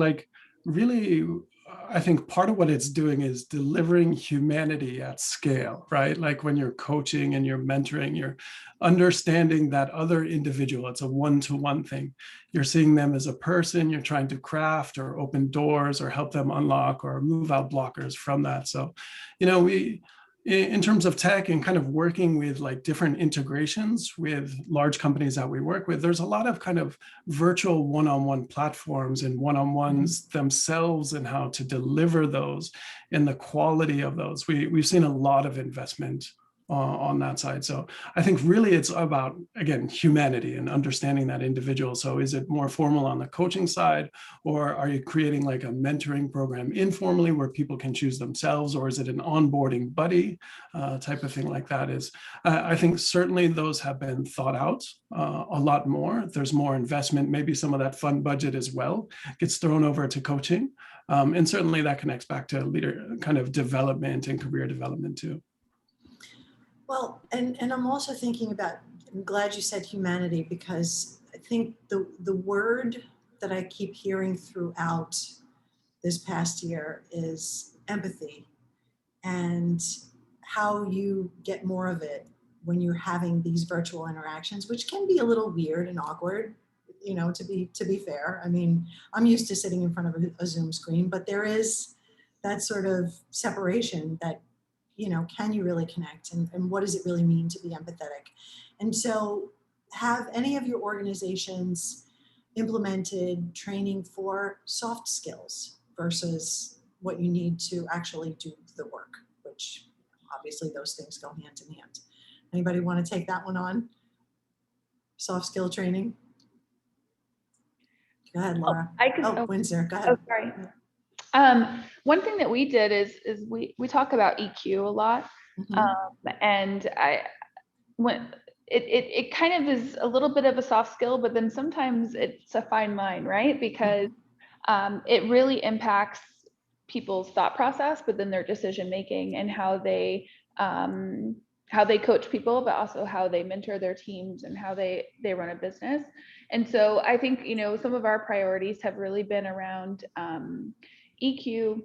I think part of what it's doing is delivering humanity at scale, right? Like when you're coaching and you're mentoring, you're understanding that other individual. It's a one-to-one thing. You're seeing them as a person. You're trying to craft or open doors or help them unlock or move out blockers from that. So, in terms of tech and kind of working with like different integrations with large companies that we work with, there's a lot of kind of virtual one-on-one platforms and one-on-ones themselves, and how to deliver those and the quality of those. We've seen a lot of investment on that side. So I think really it's about, again, humanity and understanding that individual. So is it more formal on the coaching side, or are you creating like a mentoring program informally where people can choose themselves, or is it an onboarding buddy type of thing like that? I think certainly those have been thought out a lot more. There's more investment, maybe some of that fund budget as well gets thrown over to coaching. And certainly that connects back to leader kind of development and career development too. Well, and I'm also thinking about, I'm glad you said humanity, because I think the word that I keep hearing throughout this past year is empathy, and how you get more of it when you're having these virtual interactions, which can be a little weird and awkward, to be fair. I mean, I'm used to sitting in front of a Zoom screen, but there is that sort of separation that, can you really connect, and what does it really mean to be empathetic? And so have any of your organizations implemented training for soft skills versus what you need to actually do the work, which obviously those things go hand in hand. Anybody want to take that one on? Soft skill training? Go ahead, Laura. Windsor, go ahead. Oh, sorry. One thing that we did is we talk about EQ a lot, and it kind of is a little bit of a soft skill, but then sometimes it's a fine line, right? Because it really impacts people's thought process, but then their decision making and how they coach people, but also how they mentor their teams and how they run a business. And so I think some of our priorities have really been around EQ.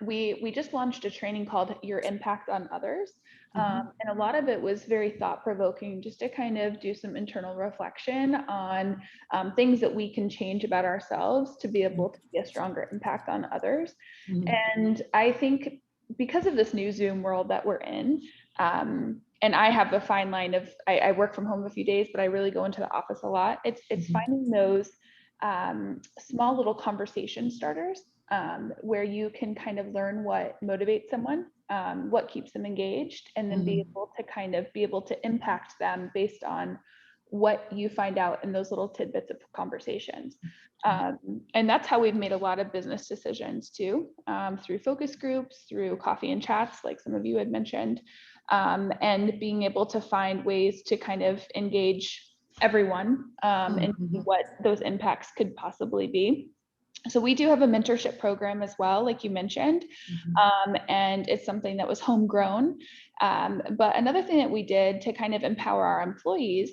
We just launched a training called Your Impact on Others. And a lot of it was very thought-provoking, just to kind of do some internal reflection on things that we can change about ourselves to be able to be a stronger impact on others. And I think because of this new Zoom world that we're in, and I have a fine line of, I work from home a few days, but I really go into the office a lot. It's finding those small little conversation starters where you can kind of learn what motivates someone, what keeps them engaged, and then be able to impact them based on what you find out in those little tidbits of conversations. And that's how we've made a lot of business decisions too, through focus groups, through coffee and chats, like some of you had mentioned, and being able to find ways to kind of engage everyone and what those impacts could possibly be. So we do have a mentorship program as well, like you mentioned, and it's something that was homegrown. But another thing that we did to kind of empower our employees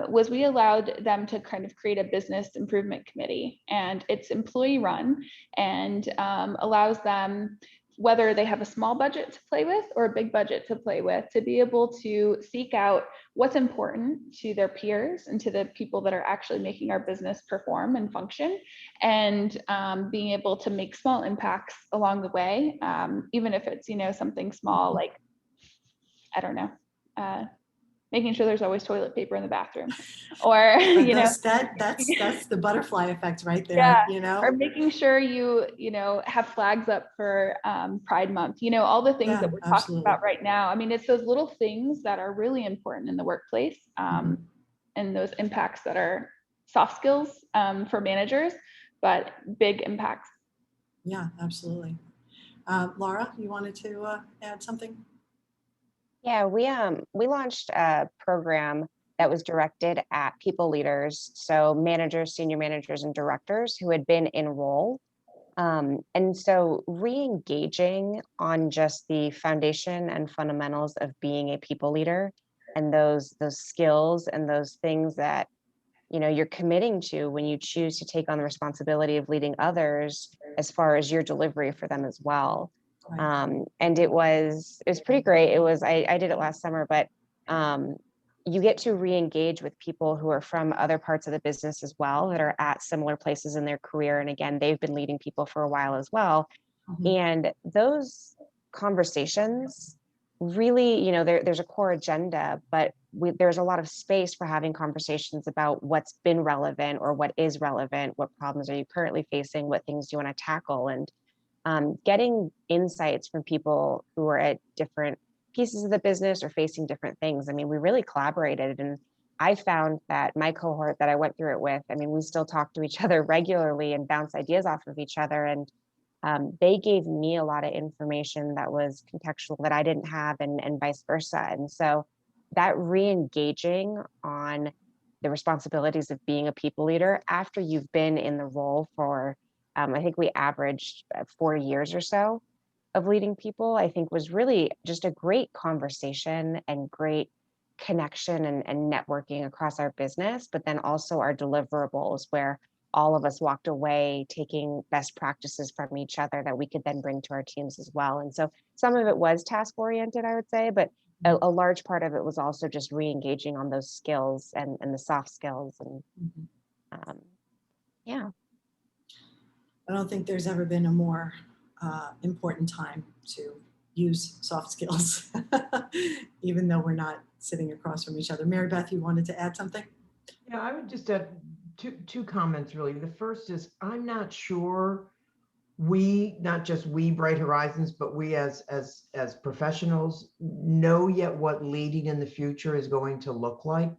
was we allowed them to kind of create a business improvement committee, and it's employee run and allows them, whether they have a small budget to play with or a big budget to play with, to be able to seek out what's important to their peers and to the people that are actually making our business perform and function, and being able to make small impacts along the way, even if it's, something small, like, I don't know, making sure there's always toilet paper in the bathroom, or that's the butterfly effect right there. Or making sure you have flags up for Pride Month, all the things that we're talking about right now. I mean, it's those little things that are really important in the workplace, and those impacts that are soft skills for managers, but big impacts. Yeah, absolutely. Laura, you wanted to add something? Yeah, we launched a program that was directed at people leaders, so managers, senior managers, and directors who had been in role. And so re-engaging on just the foundation and fundamentals of being a people leader, and those skills and those things that you're committing to when you choose to take on the responsibility of leading others, as far as your delivery for them as well. And it was pretty great. I did it last summer, but you get to re-engage with people who are from other parts of the business as well, that are at similar places in their career. And again, they've been leading people for a while as well. And those conversations really, there's a core agenda, but there's a lot of space for having conversations about what's been relevant or what is relevant, what problems are you currently facing, what things do you want to tackle, and getting insights from people who are at different pieces of the business or facing different things. I mean, we really collaborated, and I found that my cohort that I went through it with, I mean, we still talk to each other regularly and bounce ideas off of each other. And they gave me a lot of information that was contextual that I didn't have, and vice versa. And so that re-engaging on the responsibilities of being a people leader after you've been in the role for, I think we averaged 4 years or so of leading people, I think was really just a great conversation and great connection and networking across our business, but then also our deliverables, where all of us walked away taking best practices from each other that we could then bring to our teams as well. And so some of it was task oriented, I would say, but a large part of it was also just re-engaging on those skills and the soft skills. And yeah. I don't think there's ever been a more important time to use soft skills, even though we're not sitting across from each other. Mary Beth, you wanted to add something? Yeah, I would just add two comments really. The first is, I'm not sure not just we Bright Horizons, but we as professionals know yet what leading in the future is going to look like.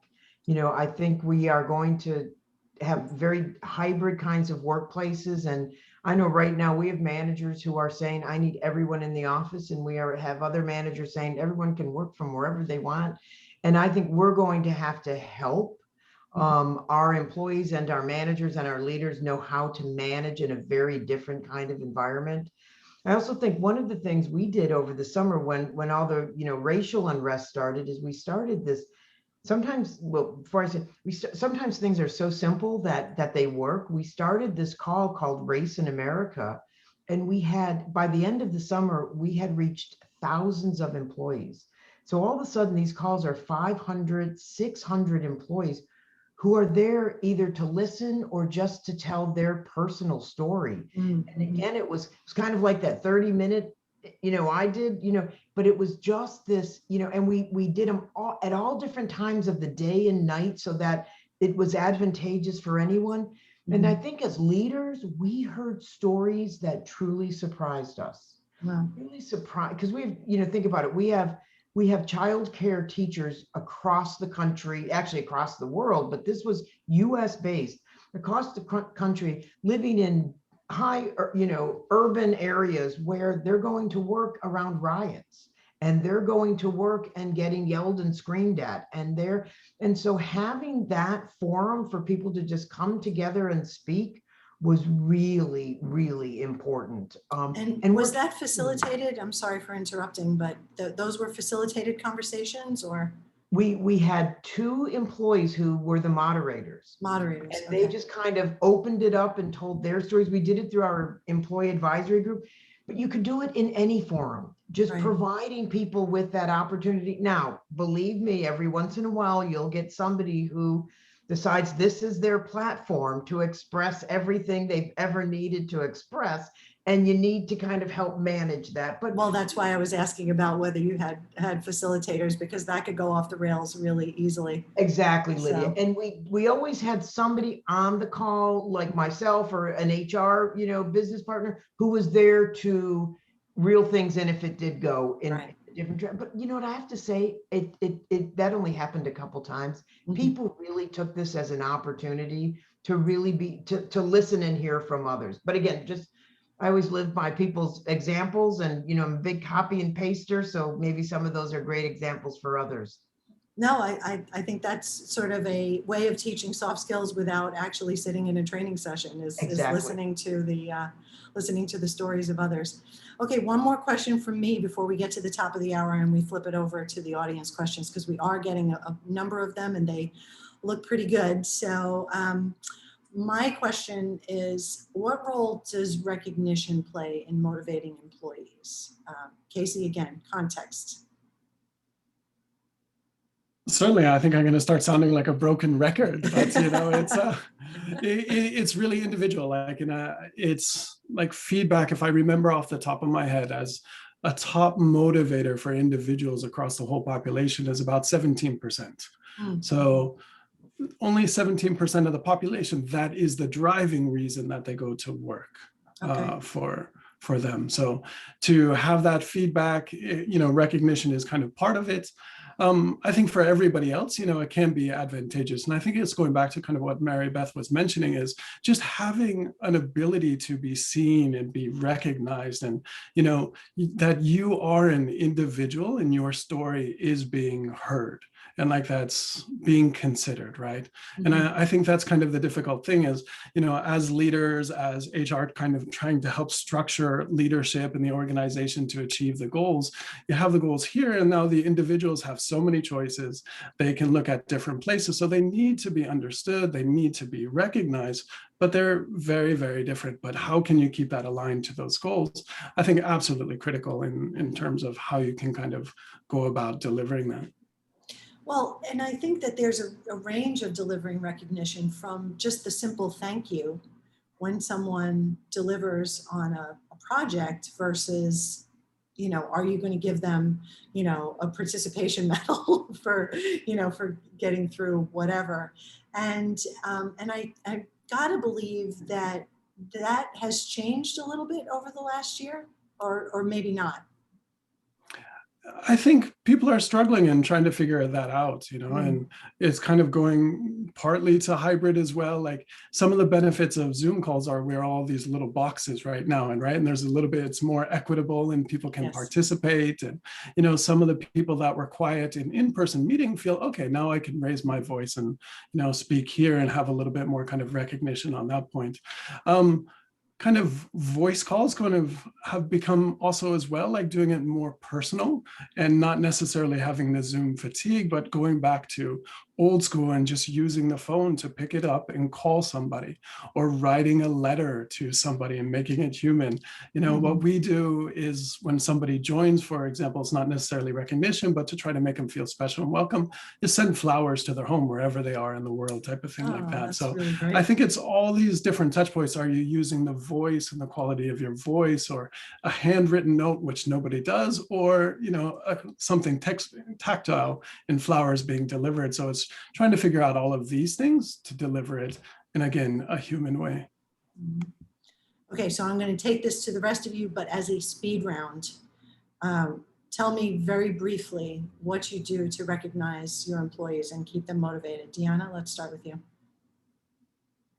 I think we are going to have very hybrid kinds of workplaces. And I know right now we have managers who are saying, I need everyone in the office. And we have other managers saying everyone can work from wherever they want. And I think we're going to have to help our employees and our managers and our leaders know how to manage in a very different kind of environment. I also think one of the things we did over the summer when all the racial unrest started is we started this. Sometimes, well, before I say, sometimes things are so simple that they work. We started this call called Race in America, and we had, by the end of the summer, we had reached thousands of employees. So all of a sudden, these calls are 500, 600 employees who are there either to listen or just to tell their personal story. And again, it was kind of like that 30-minute, I did, but it was just this, and we did them all at all different times of the day and night so that it was advantageous for anyone. And I think as leaders, we heard stories that truly surprised us. Wow. Really surprised, because think about it, we have childcare teachers across the country, actually across the world, but this was US based, across the country, living in high, urban areas where they're going to work around riots, and they're going to work and getting yelled and screamed at. And so having that forum for people to just come together and speak was really, really important. And was that facilitated? I'm sorry for interrupting, but those were facilitated conversations or? We had 2 employees who were the moderators. Moderators. And they okay. just kind of opened it up and told their stories. We did it through our employee advisory group, but you could do it in any forum, just Right. providing people with that opportunity. Now, believe me, every once in a while, you'll get somebody who decides this is their platform to express everything they've ever needed to express. And you need to kind of help manage that. But Well, that's why I was asking about whether you had facilitators, because that could go off the rails really easily. exactly, Lydia. So- And we always had somebody on the call, like myself or an HR, business partner, who was there to reel things in if it did go in Right. a different direction. But you know what I have to say, it that only happened a couple times. Mhm. People really took this as an opportunity to really to listen and hear from others. But again, I always live by people's examples, and I'm a big copy and paster, so maybe some of those are great examples for others. No, I think that's sort of a way of teaching soft skills without actually sitting in a training session is Exactly. listening to the stories of others. Okay, one more question from me before we get to the top of the hour and we flip it over to the audience questions, because we are getting a number of them and they look pretty good. So my question is, what role does recognition play in motivating employees? Casey, again, context. Certainly, I think I'm going to start sounding like a broken record, but it's really individual. It's like feedback. If I remember off the top of my head, as a top motivator for individuals across the whole population is about 17%. So only 17% of the population, that is the driving reason that they go to work. Okay. For them. So to have that feedback, recognition is kind of part of it. I think for everybody else, it can be advantageous. And I think it's going back to kind of what Mary Beth was mentioning, is just having an ability to be seen and be recognized, and, that you are an individual and your story is being heard. And like that's being considered, right? Mm-hmm. And I think that's kind of the difficult thing is, as leaders, as HR kind of trying to help structure leadership in the organization to achieve the goals, you have the goals here, and now the individuals have so many choices. They can look at different places. So they need to be understood. They need to be recognized, but they're very, very different. But how can you keep that aligned to those goals? I think absolutely critical in terms of how you can kind of go about delivering that. Well, and I think that there's a range of delivering recognition, from just the simple thank you when someone delivers on a project versus, are you going to give them, a participation medal for getting through whatever. And I gotta believe that has changed a little bit over the last year, or maybe not. I think people are struggling and trying to figure that out, and it's kind of going partly to hybrid as well. Like some of the benefits of Zoom calls are we're all these little boxes right now, and there's a little bit, it's more equitable and people can participate. And, some of the people that were quiet in-person meeting feel, okay, now I can raise my voice and, speak here and have a little bit more kind of recognition on that point. Kind of voice calls kind of have become also as well, like doing it more personal and not necessarily having the Zoom fatigue, but going back to old school and just using the phone to pick it up and call somebody, or writing a letter to somebody and making it human. What we do is when somebody joins, for example, it's not necessarily recognition, but to try to make them feel special and welcome, is send flowers to their home wherever they are in the world, type of thing like that. So really I think it's all these different touch points. Are you using the voice and the quality of your voice, or a handwritten note, which nobody does, or something tactile in flowers being delivered? So it's trying to figure out all of these things to deliver it in, again, a human way. Okay, so I'm going to take this to the rest of you, but as a speed round. Tell me very briefly what you do to recognize your employees and keep them motivated. Deanna, let's start with you.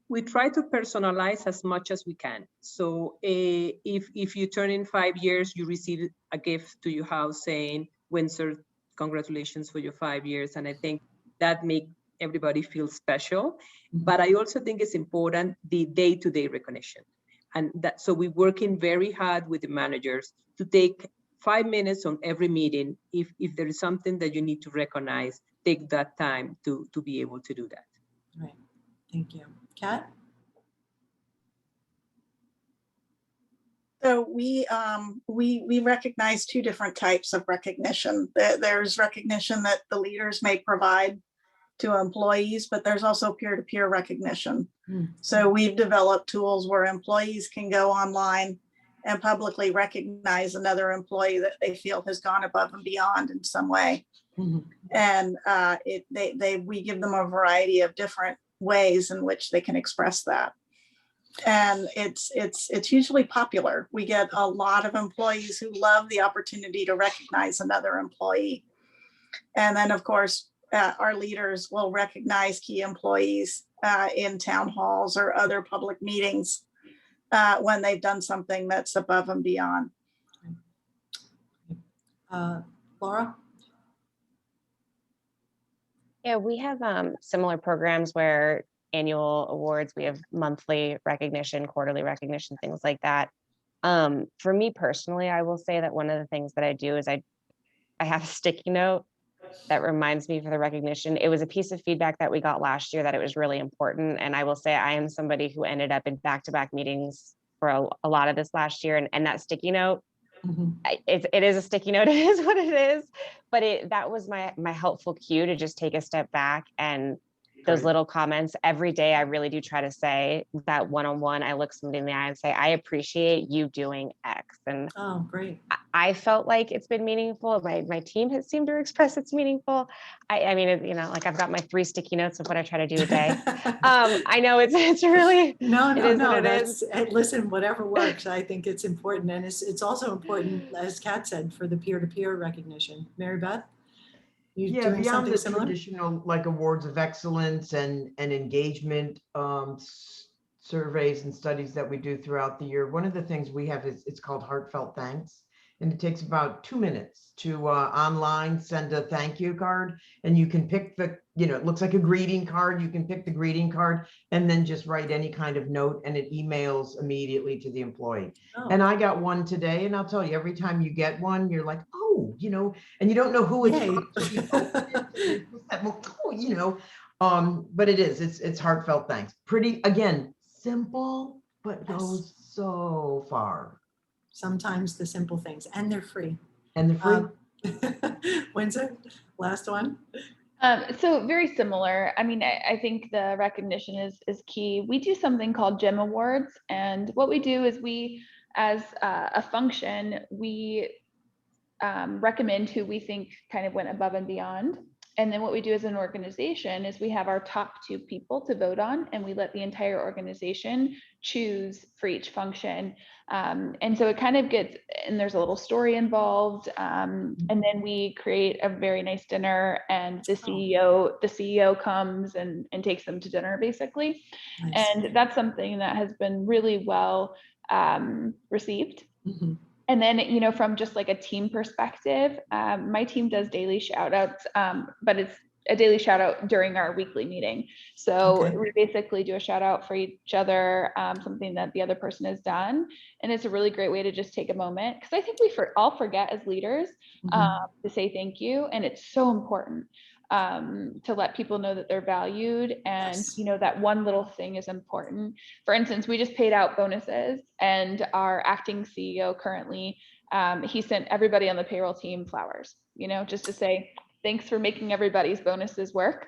We try to personalize as much as we can. So if you turn in 5 years, you receive a gift to your house saying, Windsor, congratulations for your 5 years. And I think that makes everybody feels special. But I also think it's important the day-to-day recognition. And that, so we're working very hard with the managers to take 5 minutes on every meeting. If there is something that you need to recognize, take that time to be able to do that. Right. Thank you. Kat? So we recognize two different types of recognition. There's recognition that the leaders may provide to employees, but there's also peer-to-peer recognition. So we've developed tools where employees can go online and publicly recognize another employee that they feel has gone above and beyond in some way. And we give them a variety of different ways in which they can express that. And it's usually popular. We get a lot of employees who love the opportunity to recognize another employee. And then, of course, our leaders will recognize key employees in town halls or other public meetings when they've done something that's above and beyond. Laura? Yeah, we have similar programs where annual awards, we have monthly recognition, quarterly recognition, things like that. For me personally, I will say that one of the things that I do is I have a sticky note that reminds me for the recognition. It was a piece of feedback that we got last year that it was really important. And I will say I am somebody who ended up in back-to-back meetings for a lot of this last year. And that sticky note, it is a sticky note, it is what it is. But that was my helpful cue to just take a step back, and those little comments every day. I really do try to say that one-on-one, I look somebody in the eye and say, I appreciate you doing X. And oh, great. I felt like it's been meaningful. My team has seemed to express it's meaningful. I mean, you know, like I've got my 3 sticky notes of what I try to do a day. I know it's really, no, that's, listen, whatever works. I think it's important. And it's also important, as Kat said, for the peer-to-peer recognition. Mary Beth? Yeah, beyond the traditional like awards of excellence and engagement surveys and studies that we do throughout the year, one of the things we have is it's called Heartfelt Thanks. And it takes about 2 minutes to online send a thank you card, and you can pick the, you know, it looks like a greeting card. You can pick the greeting card and then just write any kind of note, and it emails immediately to the employee. Oh. And I got one today, and I'll tell you, every time you get one, you're like, oh, you know, and you don't know who it's from. So you open it, oh, you know, but it's heartfelt thanks. Pretty, again, simple, but goes so far. Sometimes the simple things, and they're free. And they're free. Windsor, last one. So very similar. I mean, I think the recognition is key. We do something called GEM Awards, and what we do is we, as a function, we recommend who we think kind of went above and beyond. And then what we do as an organization is we have our top 2 people to vote on, and we let the entire organization choose for each function. And so it kind of gets, and there's a little story involved. And then we create a very nice dinner, and the CEO comes and takes them to dinner, basically. Nice. And that's something that has been really well received. And then, you know, from just like a team perspective, my team does daily shout outs, but it's a daily shout out during our weekly meeting. So we basically do a shout out for each other, something that the other person has done. And it's a really great way to just take a moment, because I think we all forget as leaders to say thank you. And it's so important to let people know that they're valued, and you know that one little thing is important. For instance, we just paid out bonuses, and our acting CEO currently, he sent everybody on the payroll team flowers, you know, just to say thanks for making everybody's bonuses work.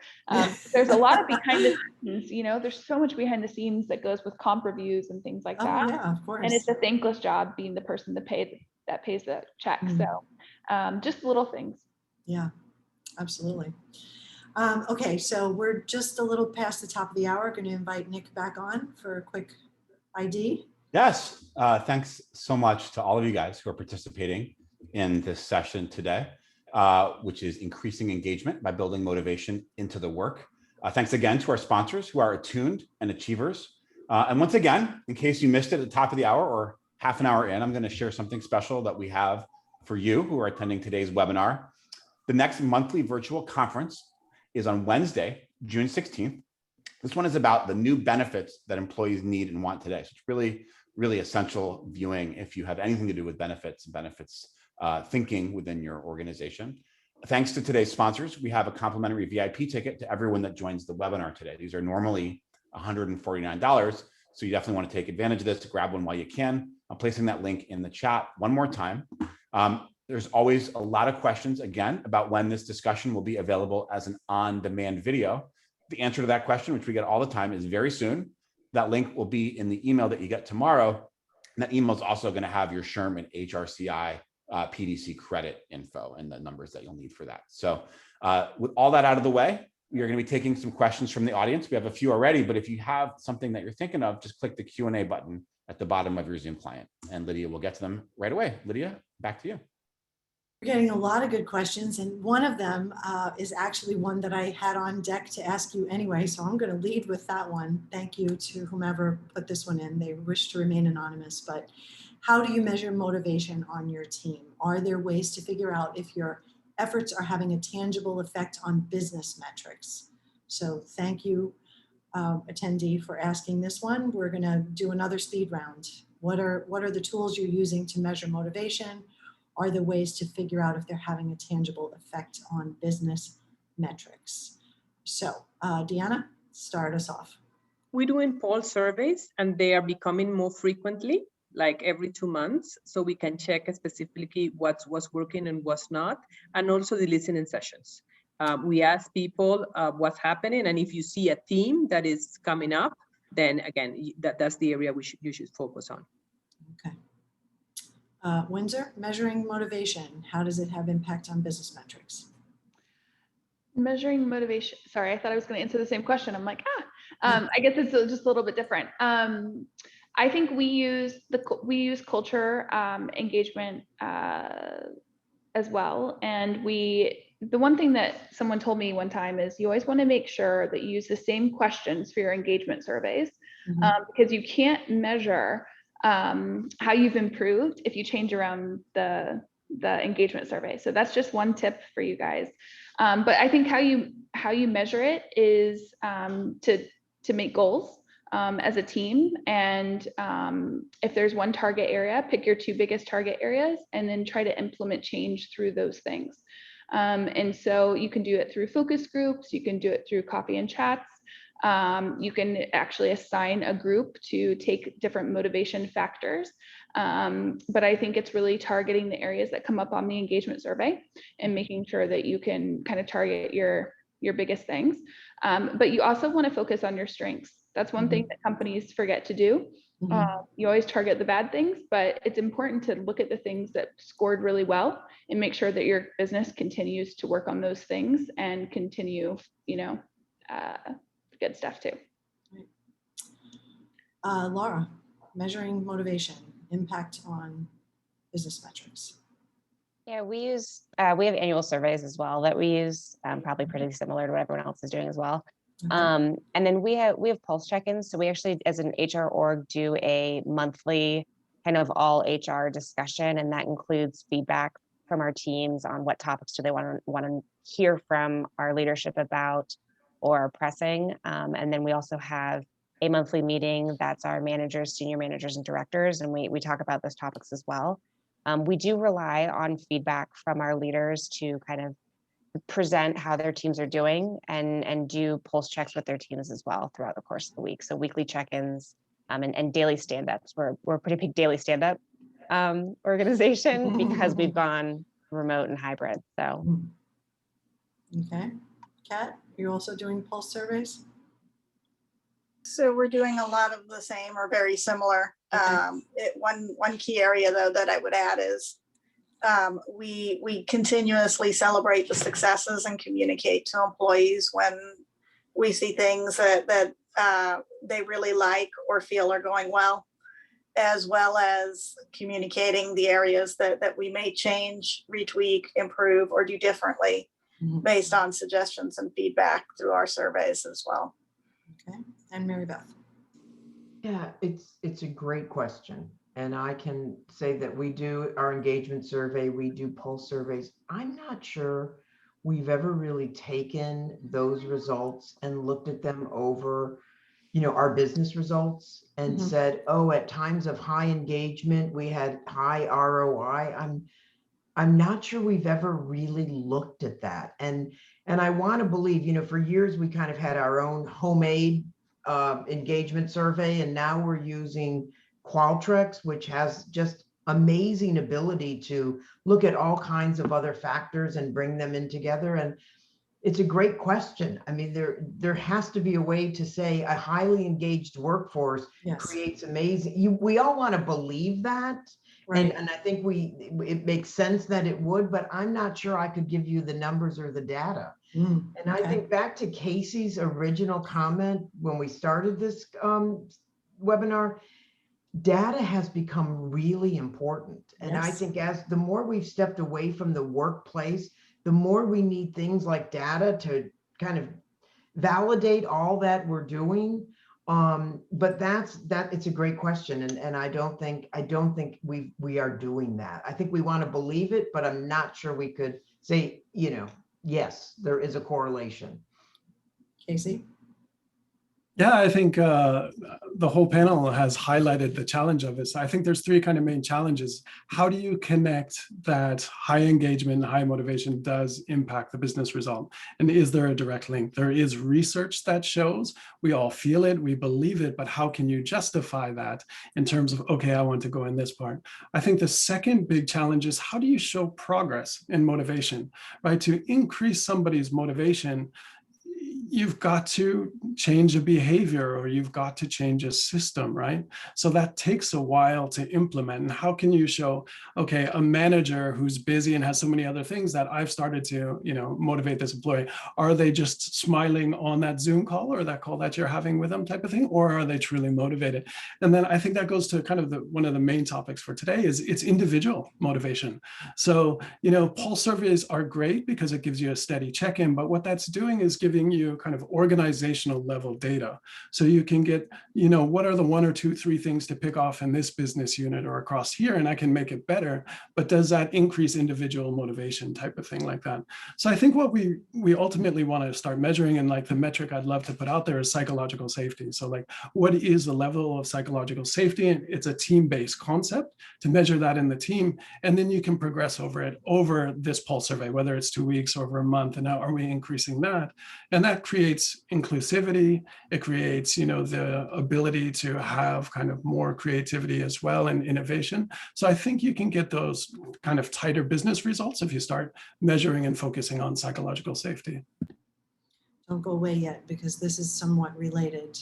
There's a lot of behind the scenes, you know, there's so much behind the scenes that goes with comp reviews and things like that. Yeah, of course. And it's a thankless job being the person that pays the check. So just little things. Yeah. Absolutely. Okay, so we're just a little past the top of the hour. Going to invite Nick back on for a quick ID. Yes, thanks so much to all of you guys who are participating in this session today, which is increasing engagement by building motivation into the work. Thanks again to our sponsors who are Attuned and Achievers. And once again, in case you missed it at the top of the hour or half an hour in, I'm going to share something special that we have for you who are attending today's webinar. The next monthly virtual conference is on Wednesday, June 16th. This one is about the new benefits that employees need and want today. So it's really, really essential viewing if you have anything to do with benefits and benefits thinking within your organization. Thanks to today's sponsors, we have a complimentary VIP ticket to everyone that joins the webinar today. These are normally $149. So you definitely want to take advantage of this, grab one while you can. I'm placing that link in the chat one more time. There's always a lot of questions, again, about when this discussion will be available as an on-demand video. The answer to that question, which we get all the time, is very soon. That link will be in the email that you get tomorrow. And that email is also going to have your SHRM and HRCI PDC credit info and the numbers that you'll need for that. So with all that out of the way, we are going to be taking some questions from the audience. We have a few already, but if you have something that you're thinking of, just click the Q&A button at the bottom of your Zoom client, and Lydia will get to them right away. Lydia, back to you. We're getting a lot of good questions, and one of them is actually one that I had on deck to ask you anyway, so I'm going to lead with that one. Thank you to whomever put this one in. They wish to remain anonymous, but how do you measure motivation on your team? Are there ways to figure out if your efforts are having a tangible effect on business metrics? So thank you, attendee, for asking this one. We're going to do another speed round. What are the tools you're using to measure motivation? Are there ways to figure out if they're having a tangible effect on business metrics? So, Deanna, start us off. We're doing poll surveys, and they are becoming more frequently, like every 2 months, so we can check specifically what's working and what's not, and also the listening sessions. We ask people what's happening, and if you see a theme that is coming up, then again, that's the area you should focus on. Okay. Windsor, measuring motivation, how does it have impact on business metrics? Measuring motivation. Sorry, I thought I was going to answer the same question. I'm like, I guess it's just a little bit different. I think we use culture engagement as well, and the one thing that someone told me one time is you always want to make sure that you use the same questions for your engagement surveys, because you can't measure how you've improved if you change around the engagement survey. So that's just one tip for you guys. But I think how you measure it is to make goals as a team, and if there's one target area, pick your 2 biggest target areas and then try to implement change through those things. And so you can do it through focus groups, you can do it through coffee and chats. You can actually assign a group to take different motivation factors. But I think it's really targeting the areas that come up on the engagement survey and making sure that you can kind of target your biggest things. But you also want to focus on your strengths. That's one thing that companies forget to do. You always target the bad things, but it's important to look at the things that scored really well and make sure that your business continues to work on those things and continue, good stuff too. Laura, measuring motivation, impact on business metrics. Yeah, we have annual surveys as well that we use, probably pretty similar to what everyone else is doing as well. And then we have pulse check-ins. So we actually, as an HR org, do a monthly kind of all HR discussion, and that includes feedback from our teams on what topics do they want to hear from our leadership about or are pressing. And then we also have a monthly meeting that's our managers, senior managers, and directors, and we talk about those topics as well. We do rely on feedback from our leaders to kind of present how their teams are doing and do pulse checks with their teams as well throughout the course of the week. So weekly check-ins and daily stand-ups. We're a pretty big daily stand-up organization because we've gone remote and hybrid. So. Okay. Kat, you're also doing pulse surveys? So we're doing a lot of the same or very similar. Okay. One key area though that I would add is we continuously celebrate the successes and communicate to employees when we see things that they really like or feel are going well, as well as communicating the areas that we may change, retweak, improve, or do differently based on suggestions and feedback through our surveys as well. Okay, and Mary Beth. Yeah, it's a great question. And I can say that we do our engagement survey, we do pulse surveys. I'm not sure we've ever really taken those results and looked at them over, you know, our business results and said, oh, at times of high engagement, we had high ROI. I'm not sure we've ever really looked at that. And I want to believe, you know, for years we kind of had our own homemade engagement survey, and now we're using Qualtrics, which has just amazing ability to look at all kinds of other factors and bring them in together. And it's a great question. I mean, there has to be a way to say a highly engaged workforce creates amazing. We all want to believe that. Right. And I think it makes sense that it would, but I'm not sure I could give you the numbers or the data. And I think back to Casey's original comment when we started this webinar, data has become really important. And I think as the more we've stepped away from the workplace, the more we need things like data to kind of validate all that we're doing. But it's a great question. And I don't think we are doing that. I think we want to believe it, but I'm not sure we could say, you know, yes, there is a correlation. Casey? Yeah, I think the whole panel has highlighted the challenge of it. So I think there's three kind of main challenges. How do you connect that high engagement, high motivation does impact the business result? And is there a direct link? There is research that shows we all feel it, we believe it, but how can you justify that in terms of, okay, I want to go in this part? I think the second big challenge is how do you show progress in motivation, right? To increase somebody's motivation, you've got to change a behavior or you've got to change a system, right? So that takes a while to implement. And how can you show, okay, a manager who's busy and has so many other things that I've started to, you know, motivate this employee, are they just smiling on that Zoom call or that call that you're having with them type of thing, or are they truly motivated? And then I think that goes to kind of one of the main topics for today is it's individual motivation. So, you know, pulse surveys are great because it gives you a steady check-in, but what that's doing is giving you kind of organizational level data. So you can get, you know, what are the 1 or 2, 3 things to pick off in this business unit or across here, and I can make it better, but does that increase individual motivation type of thing like that? So I think what we ultimately want to start measuring, and like the metric I'd love to put out there is psychological safety. So like, what is the level of psychological safety? And it's a team-based concept to measure that in the team. And then you can progress over it over this pulse survey, whether it's 2 weeks or over a month. And now are we increasing that? And that creates inclusivity. It creates, you know, the ability to have kind of more creativity as well and innovation. So I think you can get those kind of tighter business results if you start measuring and focusing on psychological safety. Don't go away yet, because this is somewhat related.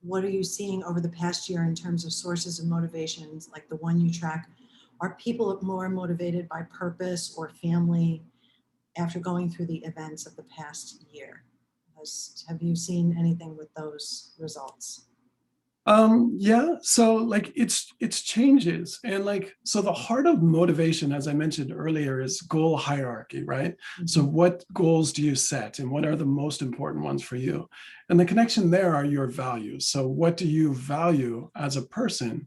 What are you seeing over the past year in terms of sources of motivations, like the one you track? Are people more motivated by purpose or family after going through the events of the past year? Have you seen anything with those results? Yeah, so like it's changes. And like, so the heart of motivation, as I mentioned earlier, is goal hierarchy, right? Mm-hmm. So what goals do you set and what are the most important ones for you? And the connection there are your values. So what do you value as a person?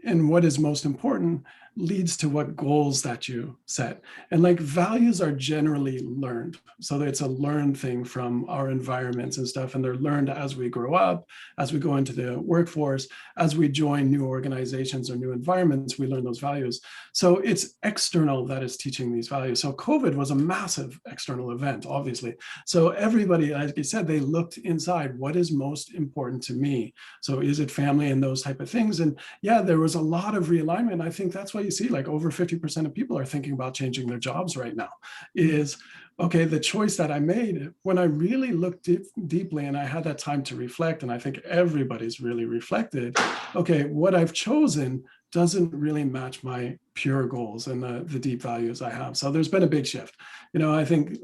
And what is most important leads to what goals that you set. And like values are generally learned. So it's a learned thing from our environments and stuff. And they're learned as we grow up, as we go into the workforce, as we join new organizations or new environments, we learn those values. So it's external that is teaching these values. So COVID was a massive external event, obviously. So everybody, like you said, they looked inside, what is most important to me? So is it family and those type of things? And yeah, there was a lot of realignment. I think that's why you see like over 50% of people are thinking about changing their jobs right now is, okay, the choice that I made, when I really looked deeply and I had that time to reflect, and I think everybody's really reflected, okay, what I've chosen doesn't really match my pure goals and the deep values I have. So there's been a big shift. You know, I think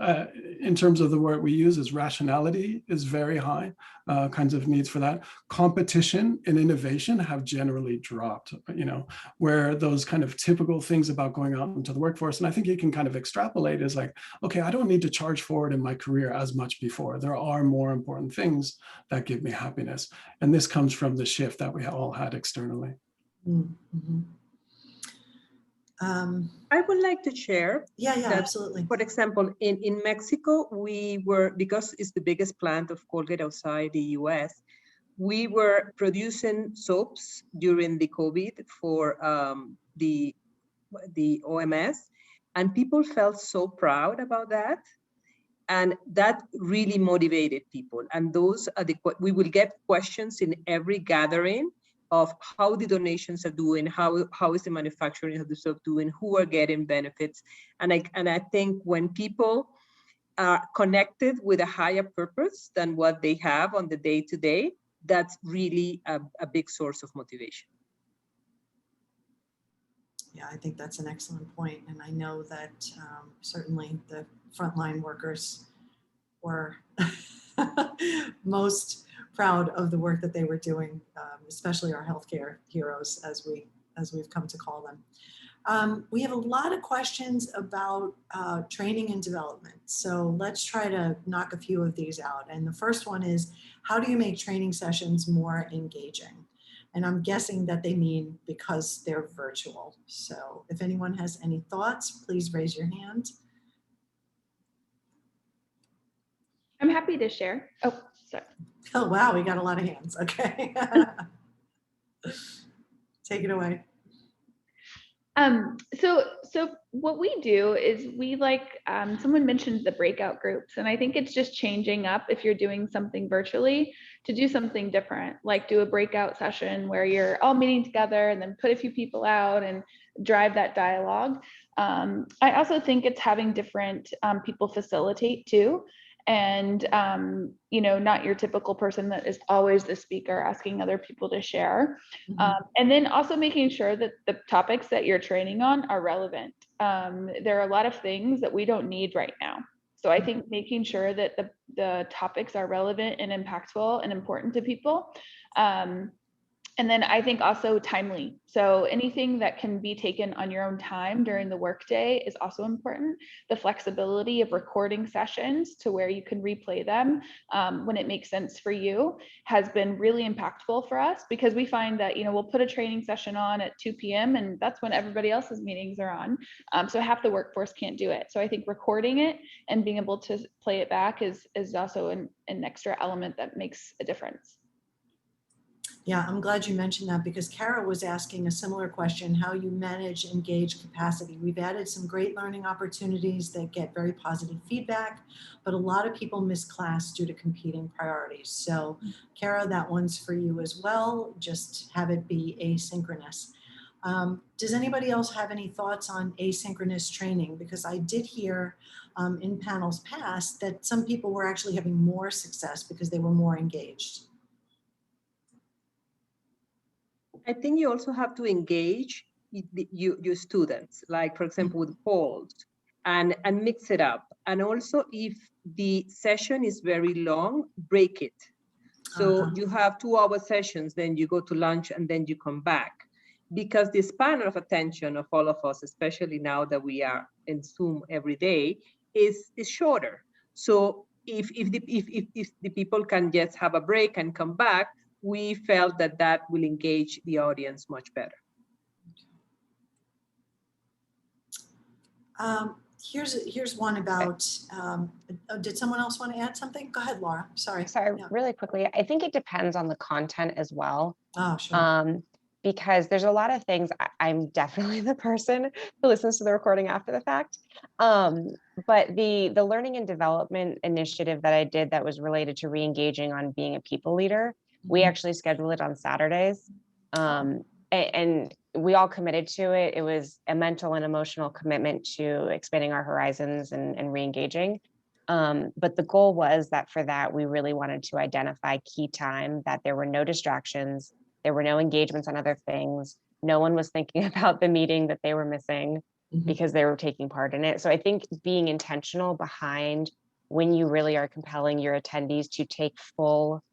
in terms of the word we use is rationality is very high, kinds of needs for that. Competition and innovation have generally dropped, you know, where those kind of typical things about going out into the workforce. And I think you can kind of extrapolate is like, okay, I don't need to charge forward in my career as much before. There are more important things that give me happiness. And this comes from the shift that we all had externally. Mm-hmm. I would like to share. Yeah, that, absolutely. For example, in Mexico, we were, because it's the biggest plant of Colgate outside the US, we were producing soaps during the COVID for the OMS, and people felt so proud about that. And that really motivated people. And those are we will get questions in every gathering of how the donations are doing, how is the manufacturing of the soap doing, who are getting benefits. And I think when people are connected with a higher purpose than what they have on the day-to-day, that's really a big source of motivation. Yeah, I think that's an excellent point. And I know that certainly the frontline workers were most proud of the work that they were doing, especially our healthcare heroes, as we've come to call them. We have a lot of questions about training and development. So let's try to knock a few of these out. And the first one is, how do you make training sessions more engaging? And I'm guessing that they mean because they're virtual. So if anyone has any thoughts, please raise your hand. I'm happy to share. Oh, sorry. Oh, wow, we got a lot of hands. Okay. Take it away. So what we do is we someone mentioned the breakout groups, and I think it's just changing up, if you're doing something virtually, to do something different, like do a breakout session where you're all meeting together and then put a few people out and drive that dialogue. I also think it's having different people facilitate too. And, not your typical person that is always the speaker asking other people to share. Mm-hmm. And then also making sure that the topics that you're training on are relevant. There are a lot of things that we don't need right now. So I think making sure that the topics are relevant and impactful and important to people. And then I think also timely. So anything that can be taken on your own time during the workday is also important. The flexibility of recording sessions to where you can replay them when it makes sense for you has been really impactful for us, because we find that, we'll put a training session on at 2 p.m. and that's when everybody else's meetings are on. So half the workforce can't do it. So I think recording it and being able to play it back is also an extra element that makes a difference. Yeah, I'm glad you mentioned that, because Kara was asking a similar question, how you manage engaged capacity. We've added some great learning opportunities that get very positive feedback, but a lot of people miss class due to competing priorities. So Kara, that one's for you as well. Just have it be asynchronous. Does anybody else have any thoughts on asynchronous training? Because I did hear in panels past that some people were actually having more success because they were more engaged. I think you also have to engage your students, like, for example, with polls, and mix it up. And also, if the session is very long, break it. So you have 2-hour sessions, then you go to lunch, and then you come back. Because the span of attention of all of us, especially now that we are in Zoom every day, is shorter. So if the people can just have a break and come back, we felt that will engage the audience much better. Here's one about, did someone else want to add something? Go ahead, Laura. Sorry. Yeah. Really quickly, I think it depends on the content as well. Oh, sure. Because there's a lot of things. I'm definitely the person who listens to the recording after the fact. But the learning and development initiative that I did that was related to re-engaging on being a people leader, we actually scheduled it on Saturdays. And we all committed to it. It was a mental and emotional commitment to expanding our horizons and re-engaging. But the goal was that for that, we really wanted to identify key time, that there were no distractions, there were no engagements on other things. No one was thinking about the meeting that they were missing because they were taking part in it. So I think being intentional behind when you really are compelling your attendees to take full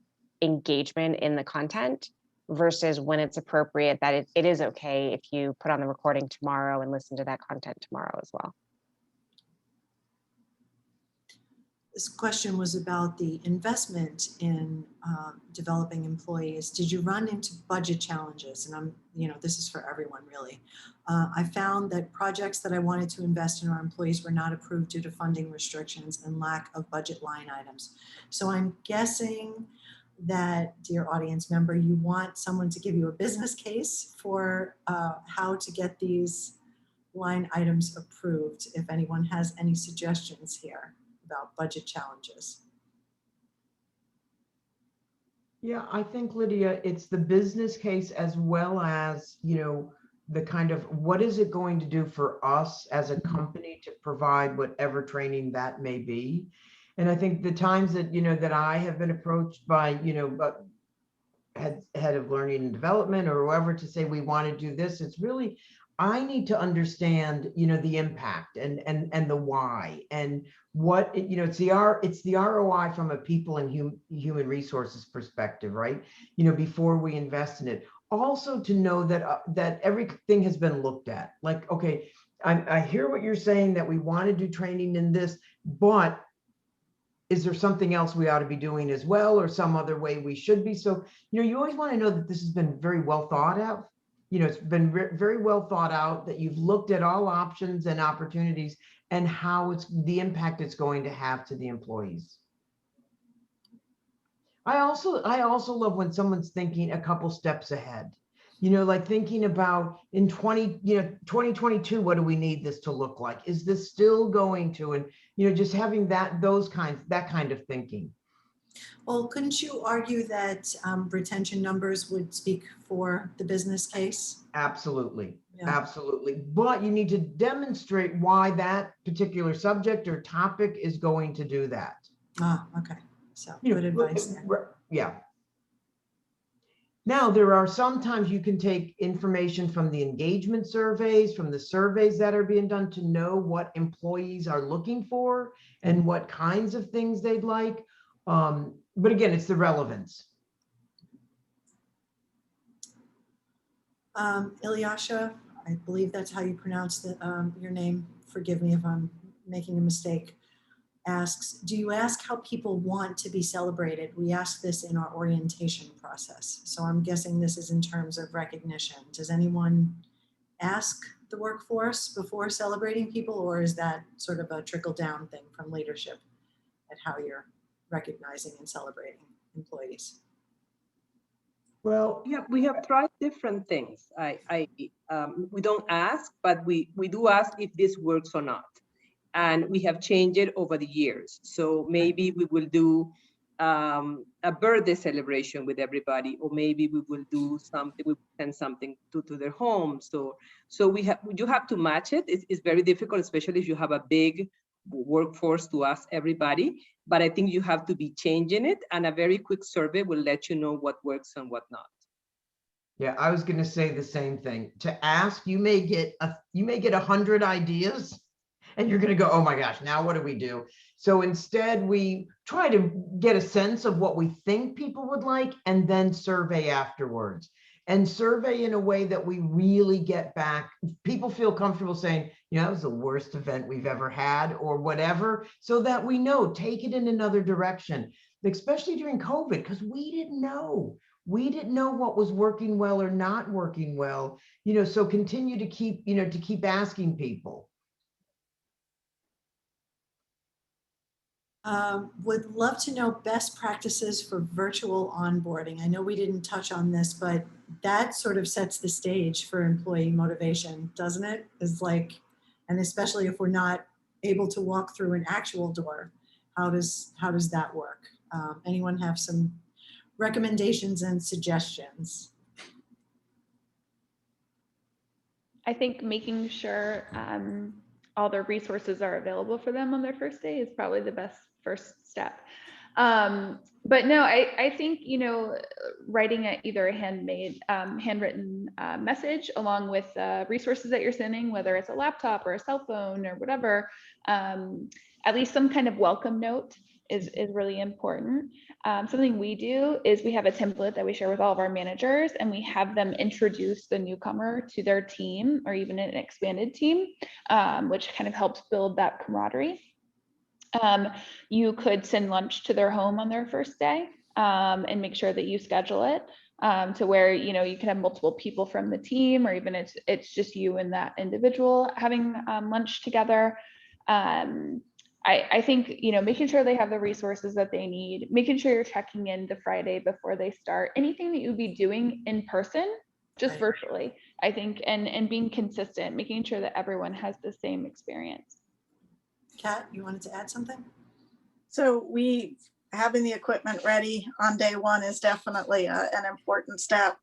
engagement in the content versus when it's appropriate, that it is okay if you put on the recording tomorrow and listen to that content tomorrow as well. This question was about the investment in developing employees. Did you run into budget challenges? And this is for everyone really. I found that projects that I wanted to invest in our employees were not approved due to funding restrictions and lack of budget line items. So I'm guessing that, dear audience member, you want someone to give you a business case for how to get these line items approved, if anyone has any suggestions here about budget challenges. Yeah, I think, Lydia, it's the business case as well as, the kind of what is it going to do for us as a company to provide whatever training that may be. And I think the times that, that I have been approached by, head of learning and development or whoever to say we want to do this, it's really, I need to understand, the impact and the why and what, it's the ROI from a people and human resources perspective, right? Before we invest in it. Also to know that everything has been looked at. Like, okay, I hear what you're saying that we want to do training in this, but is there something else we ought to be doing as well, or some other way we should be? So, you always want to know that this has been very well thought out. It's been very well thought out, that you've looked at all options and opportunities and how it's the impact it's going to have to the employees. I also love when someone's thinking a couple steps ahead. Like thinking about in 2022, what do we need this to look like? Is this still going to, and, just having that kind of thinking. Well, couldn't you argue that retention numbers would speak for the business case? Absolutely. Yeah. Absolutely. But you need to demonstrate why that particular subject or topic is going to do that. Ah, okay. So good advice there. Yeah. Now, there are sometimes you can take information from the engagement surveys, from the surveys that are being done to know what employees are looking for and what kinds of things they'd like. But again, it's the relevance. Ilyasha, I believe that's how you pronounce your name. Forgive me if I'm making a mistake. Asks, do you ask how people want to be celebrated? We ask this in our orientation process. So I'm guessing this is in terms of recognition. Does anyone ask the workforce before celebrating people, or is that sort of a trickle down thing from leadership at how you're recognizing and celebrating employees? Well, Yeah, we have tried different things. We don't ask, but we do ask if this works or not. And we have changed it over the years. So maybe we will do a birthday celebration with everybody, or maybe we will do something, we send something to their home. So you have to match it. It's very difficult, especially if you have a big workforce to ask everybody. But I think you have to be changing it, and a very quick survey will let you know what works and what not. Yeah, I was going to say the same thing. To ask, you may get 100 ideas. And you're going to go, oh my gosh, now what do we do? So instead, we try to get a sense of what we think people would like, and then survey afterwards. And survey in a way that we really get back. People feel comfortable saying, that was the worst event we've ever had, or whatever, so that we know, take it in another direction, especially during COVID, because we didn't know. We didn't know what was working well or not working well. So continue to keep asking people. Would love to know best practices for virtual onboarding. I know we didn't touch on this, but that sort of sets the stage for employee motivation, doesn't it? It's like, and especially if we're not able to walk through an actual door, how does that work? Anyone have some recommendations and suggestions? I think making sure all their resources are available for them on their first day is probably the best first step. But no, I think, writing either a handwritten message along with resources that you're sending, whether it's a laptop or a cell phone or whatever, at least some kind of welcome note is really important. Something we do is we have a template that we share with all of our managers, and we have them introduce the newcomer to their team or even an expanded team, which kind of helps build that camaraderie. You could send lunch to their home on their first day, and make sure that you schedule it to where, you know, you can have multiple people from the team, or even it's just you and that individual having lunch together. I think, you know, making sure they have the resources that they need, making sure you're checking in the Friday before they start, anything that you'd be doing in person, just Right. virtually, I think, and being consistent, making sure that everyone has the same experience. Kat, you wanted to add something? So having the equipment ready on day one is definitely an important step.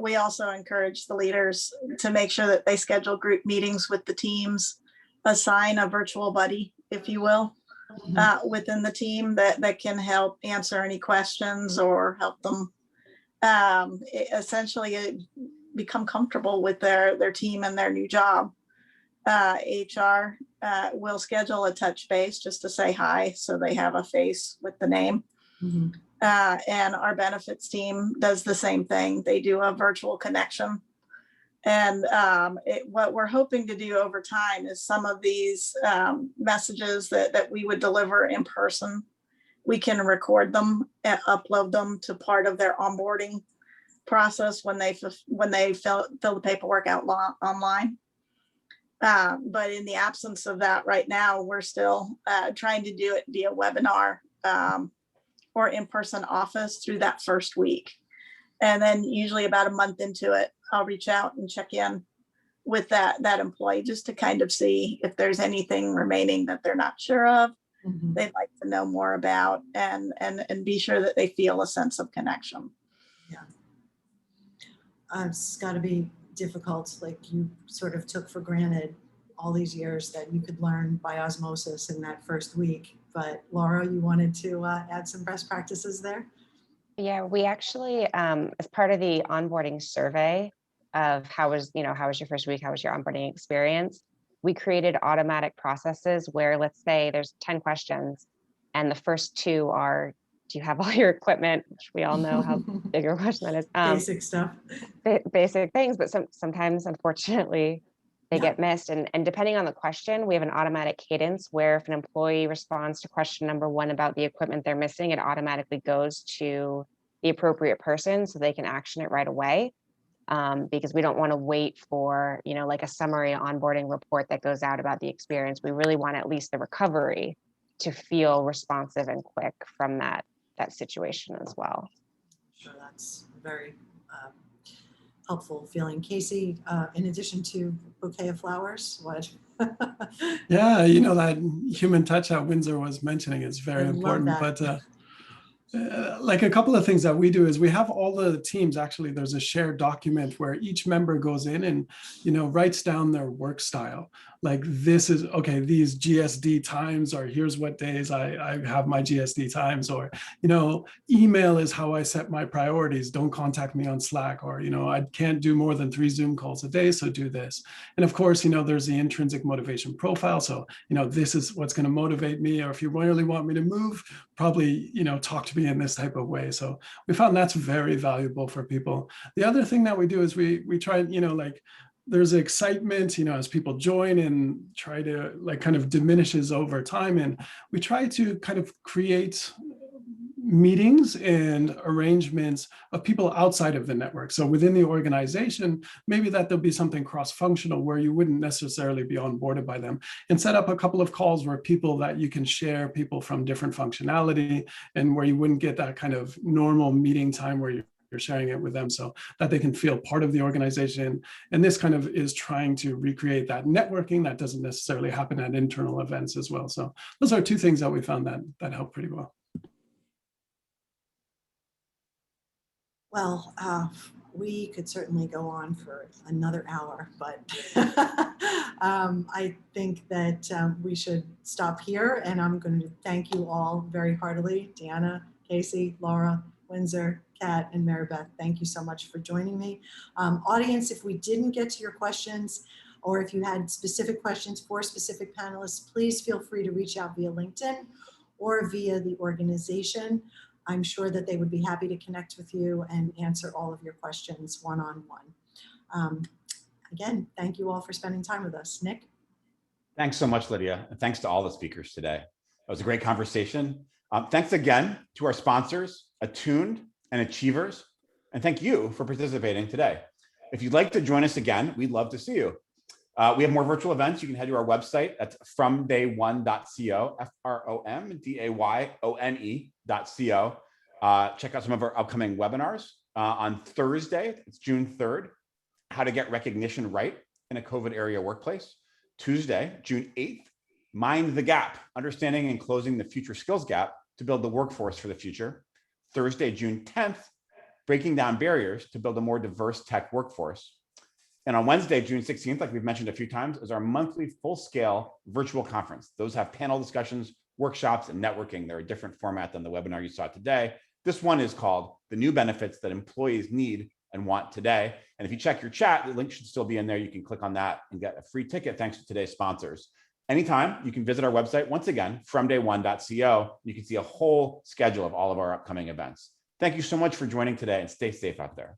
We also encourage the leaders to make sure that they schedule group meetings with the teams, assign a virtual buddy, if you will, within the team that can help answer any questions or help them essentially become comfortable with their team and their new job. HR will schedule a touch base just to say hi, so they have a face with the name. Mhm. And our benefits team does the same thing. They do a virtual connection. And what we're hoping to do over time is some of these messages that we would deliver in person, we can record them and upload them to part of their onboarding process when they fill the paperwork out online. But in the absence of that right now, we're still trying to do it via webinar or in-person office through that first week. And then usually about a month into it, I'll reach out and check in with that employee just to kind of see if there's anything remaining that they're not sure of, they'd like to know more about, and be sure that they feel a sense of connection. Yeah. It's got to be difficult. Like, you sort of took for granted all these years that you could learn by osmosis in that first week. But Laura, you wanted to add some best practices there? Yeah, we actually, as part of the onboarding survey of how was your first week, how was your onboarding experience, we created automatic processes where, let's say there's 10 questions and the first 2 are, do you have all your equipment? Which we all know how big a question that is. Basic stuff. Basic things, but sometimes, unfortunately, they Yeah. get missed. And depending on the question, we have an automatic cadence where if an employee responds to question number 1 about the equipment they're missing, it automatically goes to the appropriate person so they can action it right away. Because we don't want to wait for, like a summary onboarding report that goes out about the experience. We really want at least the recovery to feel responsive and quick from that situation as well. Sure, that's very helpful feeling. Casey, in addition to bouquet of flowers, what? Yeah, that human touch that Windsor was mentioning is very important. But like a couple of things that we do is we have all the teams, actually there's a shared document where each member goes in and writes down their work style. Like, this is okay, these GSD times, or here's what days I have my GSD times, or email is how I set my priorities, don't contact me on Slack, or I can't do more than 3 Zoom calls a day, so do this. And of course, there's the intrinsic motivation profile, so this is what's going to motivate me, or if you really want me to move, probably talk to me in this type of way. So we found that's very valuable for people. The other thing that we do is we try, like, there's excitement, as people join, and try to, like, kind of diminishes over time. And we try to kind of create meetings and arrangements of people outside of the network. So within the organization, maybe that there'll be something cross-functional where you wouldn't necessarily be onboarded by them, and set up a couple of calls where people that you can share, people from different functionality, and where you wouldn't get that kind of normal meeting time where you're sharing it with them, so that they can feel part of the organization. And this kind of is trying to recreate that networking that doesn't necessarily happen at internal events as well. So those are 2 things that we found that help pretty well. Well, we could certainly go on for another hour, but I think that we should stop here, and I'm going to thank you all very heartily. Deanna, Casey, Laura, Windsor, Kat, and Mary Beth, thank you so much for joining me. Audience, if we didn't get to your questions, or if you had specific questions for specific panelists, please feel free to reach out via LinkedIn or via the organization. I'm sure that they would be happy to connect with you and answer all of your questions one-on-one. Again, thank you all for spending time with us. Nick? Thanks so much, Lydia. And thanks to all the speakers today. That was a great conversation. Thanks again to our sponsors, Attuned and Achievers, and thank you for participating today. If you'd like to join us again, we'd love to see you. We have more virtual events. You can head to our website at fromday1.co, FROMDAYONE.co. Check out some of our upcoming webinars. On Thursday, it's June 3rd, how to get recognition right in a COVID area workplace. Tuesday, June 8th, Mind the Gap, understanding and closing the future skills gap to build the workforce for the future. Thursday, June 10th, breaking down barriers to build a more diverse tech workforce. And on Wednesday, June 16th, like we've mentioned a few times, is our monthly full-scale virtual conference. Those have panel discussions, workshops, and networking. They're a different format than the webinar you saw today. This one is called The New Benefits That Employees Need and Want Today. And if you check your chat, the link should still be in there. You can click on that and get a free ticket thanks to today's sponsors. Anytime, you can visit our website, once again, fromday1.co. You can see a whole schedule of all of our upcoming events. Thank you so much for joining today, and stay safe out there.